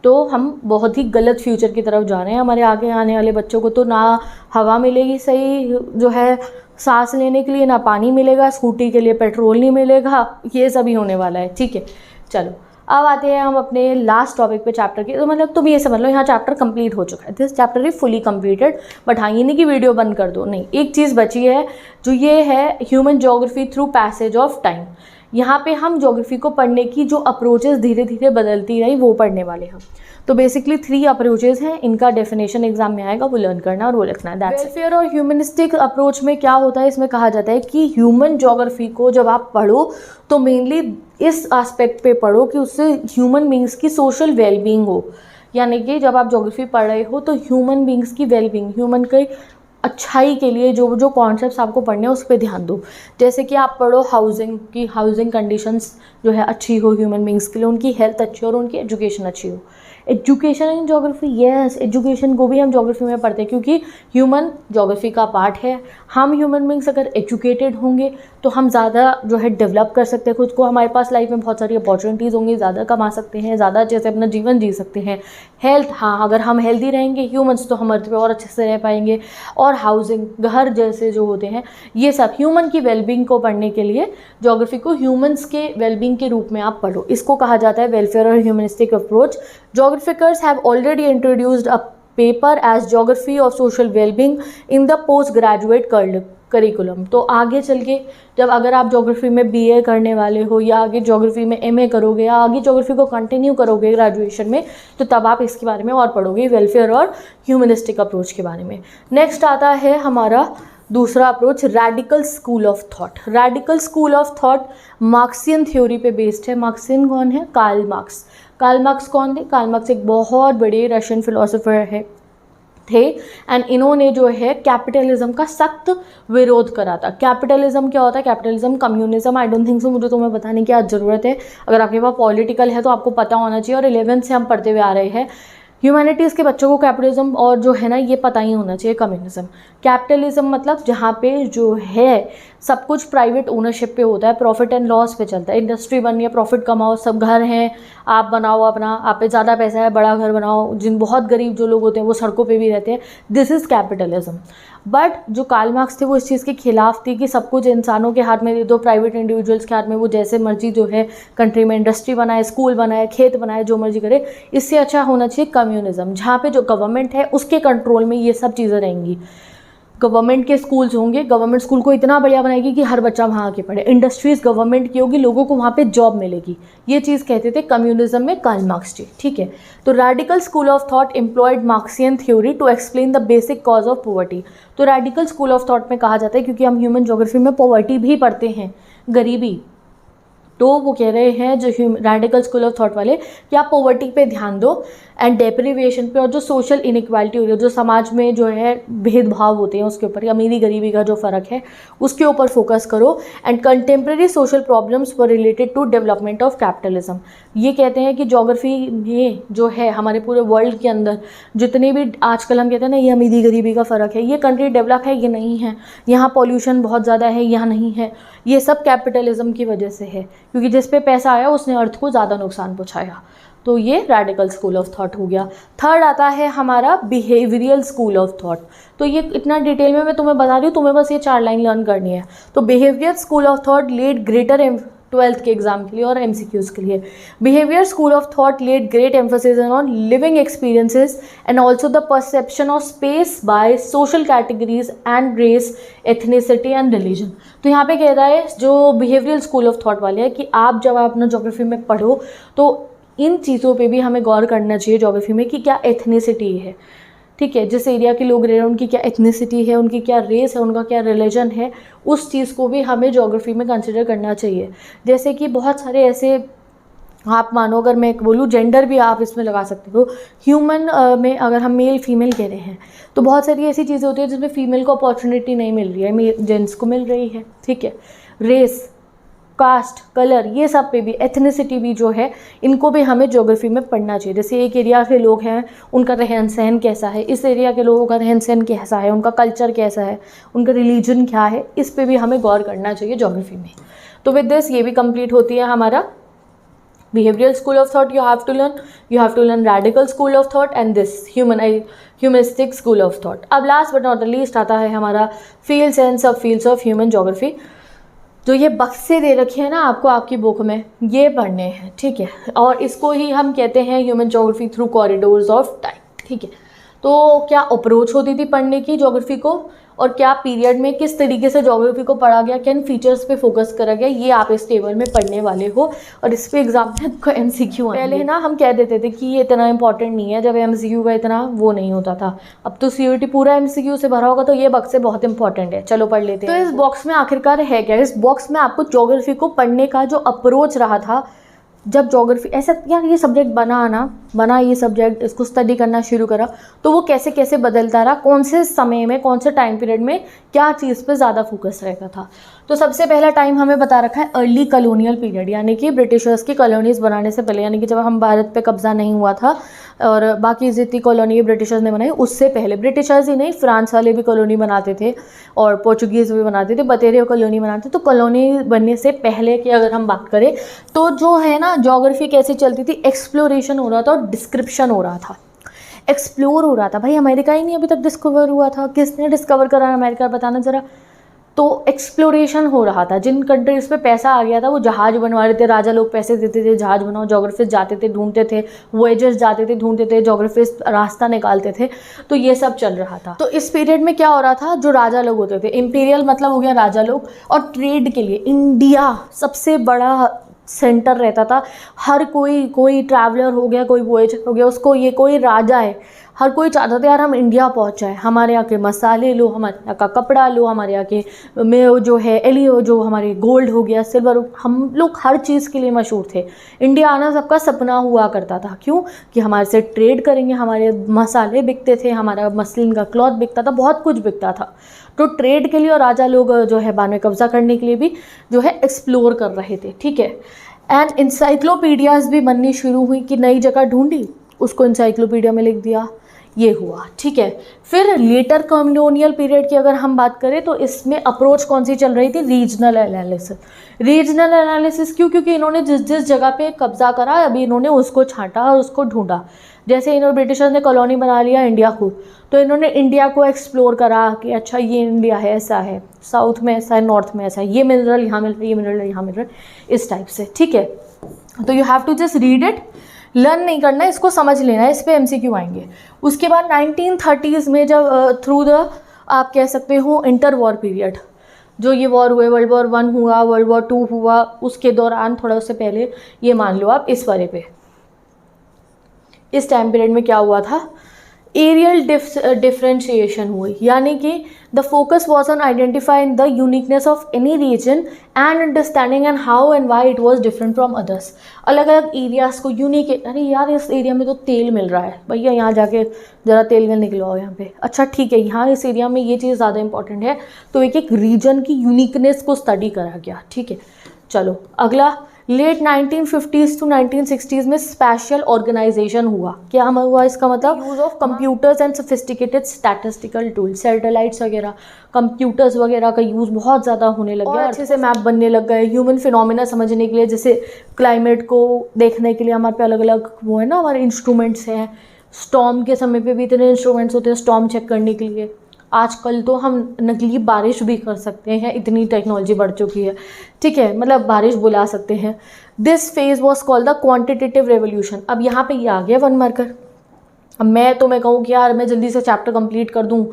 तो हम बहुत ही गलत फ्यूचर की तरफ जा रहे हैं। हमारे आगे आने वाले बच्चों को तो ना हवा मिलेगी सही जो है सांस लेने के लिए, ना पानी मिलेगा, स्कूटी के लिए पेट्रोल नहीं मिलेगा, ये सभी होने वाला है। ठीक है, चलो अब आते हैं हम अपने लास्ट टॉपिक पे चैप्टर के। तो मतलब तुम ये समझ लो यहाँ चैप्टर कंप्लीट हो चुका है, this chapter is fully completed. But हाँ, ये नहीं कि वीडियो बंद कर दो, नहीं, एक चीज़ बची है जो ये है human geography through passage of time. यहाँ पे हम ज्योग्राफी को पढ़ने की जो अप्रोचेस धीरे धीरे बदलती रही वो पढ़ने वाले हैं। तो बेसिकली 3 अप्रोचेस हैं, इनका डेफिनेशन एग्जाम में आएगा, वो लर्न करना और वो लिखना है। वेलफेयर और ह्यूमनिस्टिक अप्रोच में क्या होता है, इसमें कहा जाता है कि ह्यूमन ज्योग्राफी को जब आप पढ़ो तो मेनली इस एस्पेक्ट पे पढ़ो कि उससे ह्यूमन बींग्स की सोशल वेलबींग हो। यानी कि जब आप ज्योग्राफी पढ़ रहे हो तो ह्यूमन बींग्स की वेलबींग, ह्यूमन के अच्छाई के लिए जो जो कॉन्सेप्ट्स आपको पढ़ने हैं उस पर ध्यान दो। जैसे कि आप पढ़ो हाउसिंग की, हाउसिंग कंडीशंस जो है अच्छी हो ह्यूमन बींग्स के लिए, उनकी हेल्थ अच्छी हो और उनकी एजुकेशन अच्छी हो। Education in geography, yes, education को भी हम ज्योग्राफी में पढ़ते हैं क्योंकि ह्यूमन ज्योग्राफी का पार्ट है। हम ह्यूमन बींग्स अगर एजुकेटेड होंगे तो हम ज़्यादा जो है डेवलप कर सकते हैं खुद को, हमारे पास लाइफ में बहुत सारी अपॉर्चुनिटीज़ होंगी, ज़्यादा कमा सकते हैं, ज़्यादा अच्छे से अपना जीवन जी सकते हैं। हेल्थ, हाँ, अगर हम हेल्दी रहेंगे ह्यूमन्स तो हम अर्थ पे और अच्छे से रह पाएंगे। और हाउसिंग, घर जैसे जो होते हैं, ये सब ह्यूमन की वेलबींग को पढ़ने के लिए ज्योग्राफी को ह्यूमन्स के वेलबींग के रूप में आप पढ़ो। इसको कहा जाता है वेलफेयर और humanistic approach. Geographers have already introduced a paper as Geography of Social Wellbeing in the postgraduate curriculum। तो आगे चल के जब अगर आप ज्योग्राफी में BA करने वाले हो या आगे ज्योग्राफी में MA करोगे या आगे ज्योग्राफी को कंटिन्यू करोगे ग्रेजुएशन में, तो तब आप इसके बारे में और पढ़ोगे, वेलफेयर और ह्यूमनिस्टिक अप्रोच के बारे में। नेक्स्ट आता है हमारा दूसरा approach, radical school of thought. Radical school of thought Marxian theory पे बेस्ड है। मार्क्सियन कौन है? Karl Marx. कार्ल मार्क्स कौन थे? कार्ल मार्क्स एक बहुत बड़े रशियन फिलोसोफर थे एंड इन्होंने जो है कैपिटलिज्म का सख्त विरोध करा था। कैपिटलिज्म क्या होता है? Capitalism, communism, I don't think so, मुझे तुम्हें बताने की आज ज़रूरत है। अगर आपके पास पॉलिटिकल है तो आपको पता होना चाहिए, और 11th से हम पढ़ते हुए आ रहे हैं। ह्यूमैनिटीज़ के बच्चों को कैपिटलिज्म और जो है ना ये पता ही होना चाहिए, कम्युनिज्म। कैपिटलिज्म मतलब जहाँ पे जो है सब कुछ प्राइवेट ओनरशिप पे होता है, प्रॉफिट एंड लॉस पे चलता है। इंडस्ट्री बन रही है, प्रॉफिट कमाओ, सब घर हैं, आप बनाओ अपना, आप पे ज़्यादा पैसा है, बड़ा घर बनाओ। जिन बहुत गरीब जो लोग होते हैं वो सड़कों पे भी रहते हैं। This is capitalism. बट जो कार्ल मार्क्स थे वो इस चीज़ के खिलाफ थी कि सब कुछ इंसानों के हाथ में दे दो, प्राइवेट इंडिविजुअल्स के हाथ में, वो जैसे मर्जी जो है कंट्री में इंडस्ट्री बनाए, स्कूल बनाए, खेत बनाए, जो मर्जी करे। इससे अच्छा होना चाहिए कम्युनिज्म, जहाँ पे जो गवर्नमेंट है उसके कंट्रोल में ये सब चीज़ें रहेंगी। गवर्नमेंट के स्कूल्स होंगे, गवर्नमेंट स्कूल को इतना बढ़िया बनाएगी कि हर बच्चा वहाँ आके पढ़े। इंडस्ट्रीज गवर्नमेंट की होगी, लोगों को वहाँ पे जॉब मिलेगी। ये चीज़ कहते थे कम्युनिज्म में कार्ल मार्क्स जी। ठीक है, तो radical school of thought employed Marxian theory to explain the basic cause of poverty. तो रेडिकल स्कूल ऑफ थॉट में कहा जाता है, क्योंकि हम ह्यूमन ज्योग्राफी में पॉवर्टी भी पढ़ते हैं, गरीबी, तो वो कह रहे हैं जो रेडिकल स्कूल ऑफ थॉट वाले कि आप पॉवर्टी पे ध्यान दो एंड डेप्रिवेशन पे, और जो सोशल इनइक्वालिटी हो रही है, जो समाज में जो है भेदभाव होते हैं उसके ऊपर, अमीरी गरीबी का जो फ़र्क है उसके ऊपर फोकस करो। And contemporary social problems were related to development of capitalism. ये कहते हैं कि ज्योग्राफी में जो है हमारे पूरे वर्ल्ड के अंदर जितने भी आजकल हम कहते हैं ना ये अमीरी गरीबी का फ़र्क है, ये कंट्री डेवलप है, ये नहीं है, यहाँ पॉल्यूशन बहुत ज़्यादा है, यहाँ नहीं है, ये सब कैपिटलिज्म की वजह से है, क्योंकि जिस पे पैसा आया उसने अर्थ को ज़्यादा नुकसान पहुँचाया। तो ये रेडिकल स्कूल ऑफ थॉट हो गया। थर्ड आता है हमारा बिहेवियरल स्कूल ऑफ थॉट। तो ये इतना डिटेल में मैं तुम्हें बता रही हूँ, तुम्हें बस ये 4 लाइन लर्न करनी है। तो behaviour school of thought led greater 12th के एग्जाम के लिए और MCQs के लिए। Behaviour school of thought led great emphasis on living experiences and also the perception of space by social categories and race, ethnicity and religion. तो यहाँ पे कह रहा है जो बिहेवियरल स्कूल ऑफ थॉट वाले हैं कि आप जब अपना ज्योग्राफी में पढ़ो तो इन चीज़ों पे भी हमें गौर करना चाहिए ज्योग्राफी में कि क्या एथनिसिटी है, ठीक है, जिस एरिया के लोग रह रहे हैं उनकी क्या एथनिसिटी है, उनकी क्या रेस है, उनका क्या रिलीजन है, उस चीज़ को भी हमें ज्योग्राफी में कंसिडर करना चाहिए। जैसे कि बहुत सारे ऐसे, आप मानो अगर मैं बोलूँ जेंडर भी आप इसमें लगा सकते हो, ह्यूमन में अगर हम मेल फीमेल कह रहे हैं तो बहुत सारी ऐसी चीज़ें होती है जिसमें फीमेल को अपॉर्चुनिटी नहीं मिल रही है, जेंट्स को मिल रही है। ठीक है, रेस, कास्ट, कलर, ये सब पे भी, एथनिसिटी भी जो है, इनको भी हमें ज्योग्राफी में पढ़ना चाहिए। जैसे एक एरिया के लोग हैं, उनका रहन सहन कैसा है, इस एरिया के लोगों का रहन सहन कैसा है, उनका कल्चर कैसा है, उनका रिलीजन क्या है, इस पे भी हमें गौर करना चाहिए ज्योग्राफी में। तो विद दिस ये भी कंप्लीट होती है हमारा behavioral school of thought you have to learn radical school of thought and this humanistic school of thought. अब last but not the least आता है हमारा fields and subfields of human geography, जो ये बक्से दे रखे हैं ना आपको आपकी बुक में, ये पढ़ने हैं। ठीक है, और इसको ही हम कहते हैं human geography through corridors of time. ठीक है, तो क्या अप्रोच होती थी पढ़ने की ज्योग्राफी को, और क्या पीरियड में किस तरीके से ज्योग्राफी को पढ़ा गया, किन फीचर्स पे फोकस करा गया, ये आप इस टेबल में पढ़ने वाले हो। और इस पे एग्जाम में आपको एमसीक्यू पहले ना हम कह देते थे कि ये इतना इंपॉर्टेंट नहीं है, जब एमसीक्यू का इतना वो नहीं होता था। अब तो सीयूईटी पूरा एमसीक्यू से भरा होगा, तो ये बॉक्स से बहुत इंपॉर्टेंट है। चलो पढ़ लेते हैं। तो इस बॉक्स में आखिरकार है क्या? इस बॉक्स में आपको ज्योग्राफी को पढ़ने का जो अप्रोच रहा था, जब ज्योग्राफी ऐसा यार ये सब्जेक्ट बना ये सब्जेक्ट, इसको स्टडी करना शुरू करा, तो वो कैसे कैसे बदलता रहा, कौन से समय में, कौन से टाइम पीरियड में क्या चीज़ पे ज़्यादा फोकस रहता था। तो सबसे पहला टाइम हमें बता रखा है अर्ली कॉलोनियल पीरियड, यानी कि ब्रिटिशर्स की कॉलोनीज़ बनाने से पहले, यानी कि जब हम भारत पे कब्जा नहीं हुआ था और बाकी जितनी कॉलोनी ब्रिटिशर्स ने बनाई उससे पहले। ब्रिटिशर्स ही नहीं, फ्रांस वाले भी कॉलोनी बनाते थे और पोर्चुगीज़ भी बनाते थे, बतेरे कॉलोनी बनाते थे। तो कॉलोनी बनने से पहले की अगर हम बात करें तो जो है ना ज्योग्राफी कैसी चलती थी, एक्सप्लोरेशन हो रहा था और डिस्क्रिप्शन हो रहा था, एक्सप्लोर हो रहा था। भाई अमेरिका ही नहीं अभी तक डिस्कवर हुआ था, किसने डिस्कवर करा अमेरिका, बताना ज़रा। तो एक्सप्लोरेशन हो रहा था, जिन कंट्रीज़ पे पैसा आ गया था वो जहाज़ बनवा रहे थे, राजा लोग पैसे देते थे जहाज़ बनाओ, जोग्राफिस्ट जाते थे ढूंढते थे, वॉयेजर्स जाते थे ढूंढते थे, जोग्राफिस्ट रास्ता निकालते थे। तो ये सब चल रहा था। तो इस पीरियड में क्या हो रहा था, जो राजा लोग होते थे, इंपीरियल मतलब हो गया राजा लोग, और ट्रेड के लिए इंडिया सबसे बड़ा सेंटर रहता था। हर कोई ट्रैवलर हो गया, कोई वॉयेजर हो गया, उसको ये कोई राजा है, हर कोई चाहता था यार हम इंडिया पहुंच जाए, हमारे यहाँ के मसाले लो, हमारे यहाँ का कपड़ा लो, हमारे यहाँ के में जो है एलियो, जो हमारे गोल्ड हो गया, सिल्वर, हम लोग हर चीज़ के लिए मशहूर थे। इंडिया आना सबका सपना हुआ करता था। क्यों? कि हमारे से ट्रेड करेंगे, हमारे मसाले बिकते थे, हमारा मसलिन का क्लॉथ बिकता था, बहुत कुछ बिकता था। तो ट्रेड के लिए और राजा लोग जो है बाद में कब्जा करने के लिए भी जो है एक्सप्लोर कर रहे थे। ठीक है, एंड इंसाइक्लोपीडियाज़ भी बननी शुरू हुई कि नई जगह ढूंढी, उसको इंसाइक्लोपीडिया में लिख दिया, ये हुआ। ठीक है, फिर लेटर कॉलोनियल पीरियड की अगर हम बात करें तो इसमें अप्रोच कौन सी चल रही थी, रीजनल एनालिसिस। रीजनल एनालिसिस क्यों? क्योंकि इन्होंने जिस जिस जगह पे कब्जा करा अभी इन्होंने उसको छांटा और उसको ढूंढा। जैसे इन्होंने ब्रिटिशर्स ने कॉलोनी बना लिया इंडिया को, तो इन्होंने इंडिया को एक्सप्लोर करा कि अच्छा ये इंडिया है, ऐसा है, साउथ में ऐसा है, नॉर्थ में ऐसा है, ये मिनरल यहाँ मिल रहा है, ये मिनरल यहाँ मिल रहा है, इस टाइप से। ठीक है, तो you have to just read it, learn नहीं करना है, इसको समझ लेना है, इस पे एमसीक्यू आएंगे। उसके बाद 1930s में जब थ्रू द आप कह सकते हो इंटर वॉर पीरियड, जो ये वॉर हुए, वर्ल्ड वॉर 1 हुआ, वर्ल्ड वॉर 2 हुआ, उसके दौरान थोड़ा उससे पहले, ये मान लो आप इस वाले पे, इस टाइम पीरियड में क्या हुआ था, एरियल डिफ्रेंशिएशन हुई, यानी कि the focus was on identifying the uniqueness of any region and understanding and how and why it was different from others. अलग अलग एरियाज़ को यूनिक, अरे यार इस एरिया में तो तेल मिल रहा है, भैया यहाँ जाके ज़रा तेल मिल निकलवाओ यहाँ पे, अच्छा ठीक है यहाँ इस एरिया में ये चीज़ ज़्यादा इंपॉर्टेंट है, तो एक एक रीजन की यूनिकनेस को स्टडी करा गया। ठीक है, चलो अगला, लेट 1950s टू 1960s में स्पेशल ऑर्गेनाइजेशन हुआ। क्या हुआ इसका मतलब, use of computers and sophisticated statistical tool, satellites वगैरह, कंप्यूटर्स वगैरह का यूज़ बहुत ज़्यादा होने लग गया, अच्छे से मैप बनने लग गए, ह्यूमन फिनोमिना समझने के लिए, जैसे क्लाइमेट को देखने के लिए हमारे पे अलग अलग वो है ना, हमारे इंस्ट्रूमेंट्स हैं, स्टॉर्म के समय पे भी इतने इंस्ट्रूमेंट्स होते हैं स्टॉर्म चेक करने के लिए। आजकल तो हम नकली बारिश भी कर सकते हैं, इतनी टेक्नोलॉजी बढ़ चुकी है। ठीक है, मतलब बारिश बुला सकते हैं। This phase was called the quantitative revolution. अब यहाँ पे ये आ गया 1 मार्कर। अब मैं कहूँ कि यार मैं जल्दी से चैप्टर कंप्लीट कर दूँ,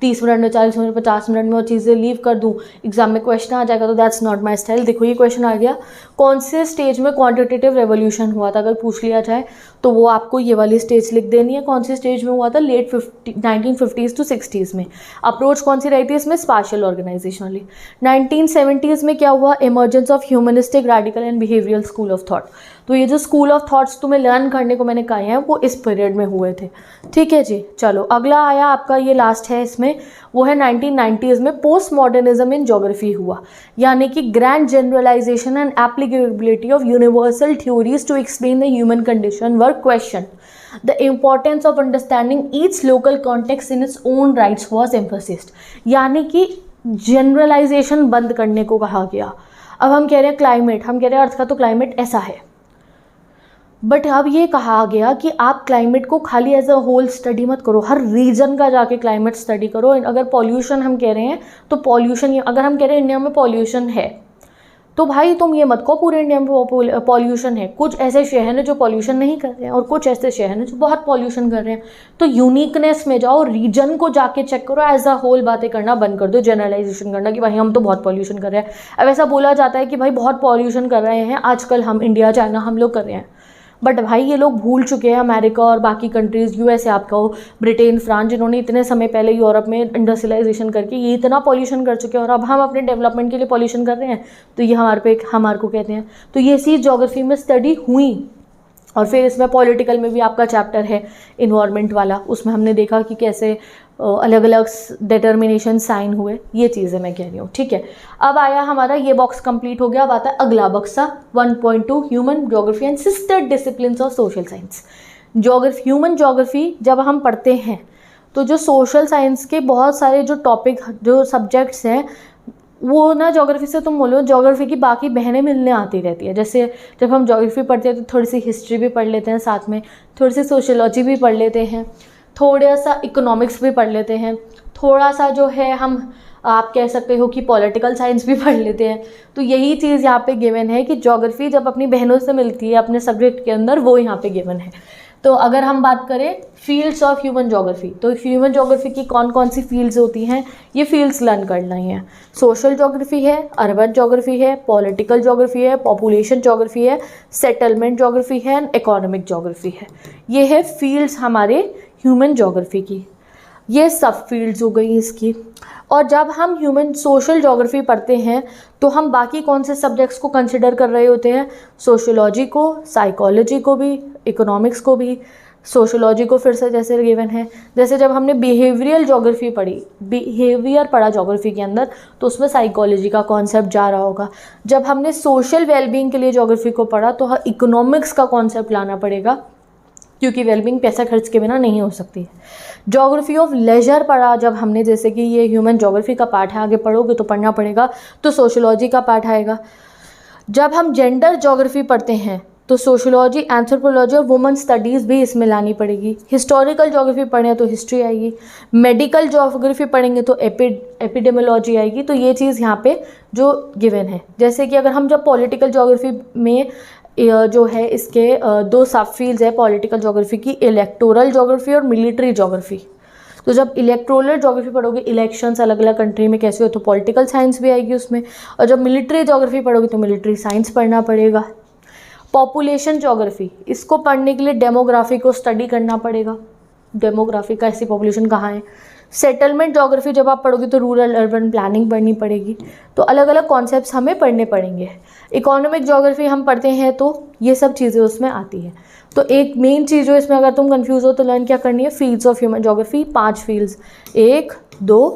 30 मिनट में, 40 मिनट में, 50 मिनट में और चीज़ें लीव कर दूँ, एग्जाम में क्वेश्चन आ जाएगा, तो दैट्स नॉट माई स्टाइल। देखो ये क्वेश्चन आ गया, कौन से स्टेज में क्वांटिटेटिव रेवोल्यूशन हुआ था अगर पूछ लिया जाए, तो वो आपको ये वाली स्टेज लिख देनी है। कौन सी स्टेज में हुआ था? लेट 1950s to 60s में। अप्रोच कौन सी रही थी इसमें? स्पाशियल ऑर्गेनाइजेशन वाली। 1970s में क्या हुआ? Emergence of humanistic radical and behavioural school of thought. तो ये जो स्कूल ऑफ थॉट्स तुम्हें लर्न करने को मैंने कहे हैं वो इस पीरियड में हुए थे। ठीक है जी। चलो अगला आया आपका, ये लास्ट है इसमें, वो है 1990s में पोस्ट मॉडर्निज्म इन ज्योग्राफी हुआ, यानी कि grand generalization and applicability of universal theories to explain the human condition were question. The importance of understanding each local context in its own rights was emphasised, यानी कि generalisation बंद करने को कहा गया। अब हम कह रहे हैं क्लाइमेट, हम कह रहे हैं अर्थ का तो क्लाइमेट ऐसा है, बट अब ये कहा गया कि आप क्लाइमेट को खाली एज अ होल स्टडी मत करो, हर रीजन का जाके क्लाइमेट स्टडी करो। अगर पॉल्यूशन हम कह रहे हैं तो पॉल्यूशन, अगर हम कह रहे हैं इंडिया में पॉल्यूशन है तो भाई तुम ये मत कहो पूरे इंडिया में पॉल्यूशन है। कुछ ऐसे शहर हैं जो पॉल्यूशन नहीं कर रहे हैं और कुछ ऐसे शहर हैं जो बहुत पॉल्यूशन कर रहे हैं। तो यूनिकनेस में जाओ, रीजन को जाके चेक करो, एज अ होल बातें करना बंद कर दो, जनरलाइजेशन करना कि भाई हम तो बहुत पॉल्यूशन कर रहे हैं। अब ऐसा बोला जाता है कि भाई बहुत पॉल्यूशन कर रहे हैं आजकल हम, इंडिया चाइना हम लोग कर रहे हैं, बट भाई ये लोग भूल चुके हैं अमेरिका और बाकी कंट्रीज़, यूएसए आप कहो, ब्रिटेन, फ्रांस, जिन्होंने इतने समय पहले यूरोप में इंडस्ट्रियलाइजेशन करके ये इतना पॉल्यूशन कर चुके हैं और अब हम अपने डेवलपमेंट के लिए पॉल्यूशन कर रहे हैं। तो ये हमारे को कहते हैं। तो ये चीज़ ज्योग्राफी में स्टडी हुई। और फिर इसमें पॉलिटिकल में भी आपका चैप्टर है इन्वायरमेंट वाला, उसमें हमने देखा कि कैसे अलग अलग डिटर्मिनेशन साइन हुए, ये चीज़ें मैं कह रही हूँ। ठीक है, अब आया हमारा ये बॉक्स कंप्लीट हो गया। अब आता है अगला बक्सा 1.2 human geography and sister disciplines of social science. Geography, human geography जब हम पढ़ते हैं तो जो सोशल साइंस के बहुत सारे जो टॉपिक, जो सब्जेक्ट्स हैं, वो ना ज्योग्राफी से तुम बोलो ज्योग्राफी की बाकी बहनें मिलने आती रहती है। जैसे जब हम ज्योग्राफी पढ़ते हैं तो थोड़ी सी हिस्ट्री भी पढ़ लेते हैं, साथ में थोड़ी सी सोशियोलॉजी भी पढ़ लेते हैं, थोड़ा सा इकोनॉमिक्स भी पढ़ लेते हैं, थोड़ा सा जो है हम आप कह सकते हो कि पॉलिटिकल साइंस भी पढ़ लेते हैं। तो यही चीज़ यहाँ पे गिवन है कि ज्योग्राफी जब अपनी बहनों से मिलती है अपने सब्जेक्ट के अंदर, वो यहाँ पे गिवन है। तो अगर हम बात करें फील्ड्स ऑफ ह्यूमन ज्योग्राफी, तो ह्यूमन ज्योग्राफी की कौन कौन सी फील्ड्स होती हैं, ये फील्ड्स लर्न करना ही है। सोशल ज्योग्राफी है, अर्बन ज्योग्राफी है, पॉलिटिकल ज्योग्राफी है, पॉपुलेशन ज्योग्राफी है, सेटलमेंट ज्योग्राफी है एंड इकोनॉमिक ज्योग्राफी है। ये है फील्ड्स हमारे ह्यूमन ज्योग्राफी की। ये सब फील्ड्स हो गई इसकी। और जब हम ह्यूमन सोशल ज्योग्राफी पढ़ते हैं तो हम बाकी कौन से सब्जेक्ट्स को कंसिडर कर रहे होते हैं? सोशियोलॉजी को, साइकोलॉजी को भी, इकोनॉमिक्स को भी। सोशियोलॉजी को फिर से जैसे गिवन है, जैसे जब हमने बिहेवियरल ज्योग्राफी पढ़ी, बिहेवियर पढ़ा ज्योग्राफी के अंदर, तो उसमें साइकोलॉजी का कॉन्सेप्ट जा रहा होगा। जब हमने सोशल वेलबींग के लिए ज्योग्राफी को पढ़ा तो इकोनॉमिक्स का कॉन्सेप्ट लाना पड़ेगा, क्योंकि वेलबींग पैसा खर्च के बिना नहीं हो सकती है। ज्योग्राफी ऑफ लेजर पढ़ा जब हमने, जैसे कि ये ह्यूमन ज्योग्राफी का पार्ट है, आगे पढ़ोगे तो पढ़ना पड़ेगा, तो सोशियोलॉजी का पार्ट आएगा। जब हम जेंडर ज्योग्राफी पढ़ते हैं तो सोशियोलॉजी, एंथ्रोपोलॉजी और वुमेन स्टडीज़ भी इसमें लानी पड़ेगी। हिस्टोरिकल ज्योग्राफी पढ़ें तो हिस्ट्री आएगी। मेडिकल ज्योग्राफी पढ़ेंगे तो एपिडेमियोलॉजी आएगी। तो ये चीज़ यहाँ पे जो गिवन है। जैसे कि अगर हम जब पॉलिटिकल ज्योग्राफी में जो है इसके दो सब फील्ड्स है पॉलिटिकल ज्योग्राफी की, इलेक्टोरल ज्योग्राफी और मिलिट्री ज्योग्राफी। तो जब इलेक्टोरल ज्योग्राफी पढ़ोगे, इलेक्शंस अलग अलग कंट्री में कैसे हो, तो पॉलिटिकल साइंस भी आएगी उसमें। और जब मिलिट्री ज्योग्राफी पढ़ोगे तो मिलिट्री साइंस पढ़ना पड़ेगा। पॉपुलेशन ज्योग्राफी, इसको पढ़ने के लिए डेमोग्राफी को स्टडी करना पड़ेगा, डेमोग्राफी का ऐसी पॉपुलेशन कहाँ है। सेटलमेंट ज्योग्राफी जब आप पढ़ोगे तो रूरल अर्बन प्लानिंग पढ़नी पड़ेगी। तो अलग अलग कॉन्सेप्ट्स हमें पढ़ने पड़ेंगे। इकोनॉमिक ज्योग्राफी हम पढ़ते हैं तो ये सब चीज़ें उसमें आती हैं। तो एक मेन चीज़ जो इसमें अगर तुम कंफ्यूज हो तो लर्न क्या करनी है, fields of human geography, 5 fields, 1 2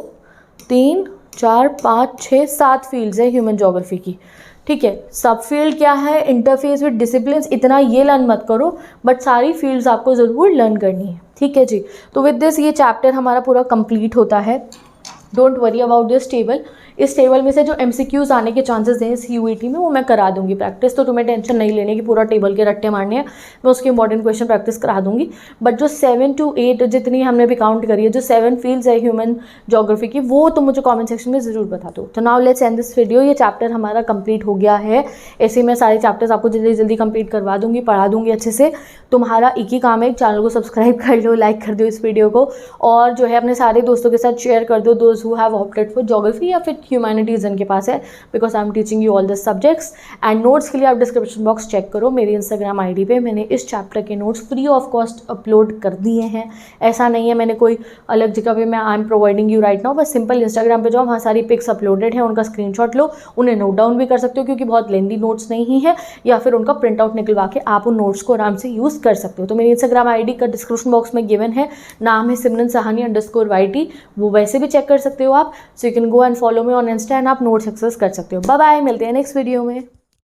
3 4 5 6 7 fields है ह्यूमन ज्योग्राफी की। ठीक है, सब फील्ड क्या है, इंटरफेस विद डिसिप्लिन्स, इतना ये लर्न मत करो, बट सारी फील्ड्स आपको ज़रूर लर्न करनी है। ठीक है जी। तो विद दिस ये चैप्टर हमारा पूरा कंप्लीट होता है। Don't worry about this table. इस टेबल में से जो MCQs आने के चांसेस हैं इस UET में, वो मैं करा दूंगी प्रैक्टिस। तो तुम्हें टेंशन नहीं लेने की पूरा टेबल के रट्टे मारने हैं, मैं उसके इंपॉर्टेंट क्वेश्चन प्रैक्टिस करा दूंगी। बट जो 7 to 8 जितनी हमने भी काउंट करी है, जो 7 फील्ड्स है ह्यूमन ज्योग्राफी की, वो तो मुझे कॉमेंट सेक्शन में ज़रूर बता दो। तो now let's end this video. ये चैप्टर हमारा कंप्लीट हो गया है। ऐसे मैं सारे चैप्टर्स आपको जल्दी जल्दी कंप्लीट करवा दूंगी, पढ़ा दूंगी अच्छे से। तुम्हारा एक ही काम है, चैनल को सब्सक्राइब कर लो, लाइक कर दो इस वीडियो को, और जो है अपने सारे दोस्तों के साथ शेयर कर दो, those who have opted for geography या फिर ह्यूमैनिटीज़ इनके पास है, because I am teaching you all this subjects. And notes के लिए आप डिस्क्रिप्शन बॉक्स चेक करो, मेरी इंस्टाग्राम आईडी पे मैंने इस चैप्टर के notes free of cost upload कर दिए हैं। ऐसा नहीं है मैंने कोई अलग जगह पे मैं I am providing you right now, बस सिंपल इंस्टाग्राम पे जाओ, वहाँ सारी पिक्स अपलोडेड है, उनका स्क्रीनशॉट लो, उन्हें नोट डाउन भी कर सकते हो क्योंकि बहुत लेंदी नोट्स नहीं है, या फिर उनका प्रिंट आउट निकलवा के आप उन नोट्स को आराम से यूज़ कर सकते हो। तो मेरी इंस्टाग्राम आईडी का डिस्क्रिप्शन बॉक्स में गिवन है, नाम है सिमरन सहानी _YT, वो वैसे भी चेक कर सकते हो आप। So you can go and follow me on Insta and आप नोट्स एक्सेस कर सकते हो। बाय बाय, मिलते हैं नेक्स्ट वीडियो में।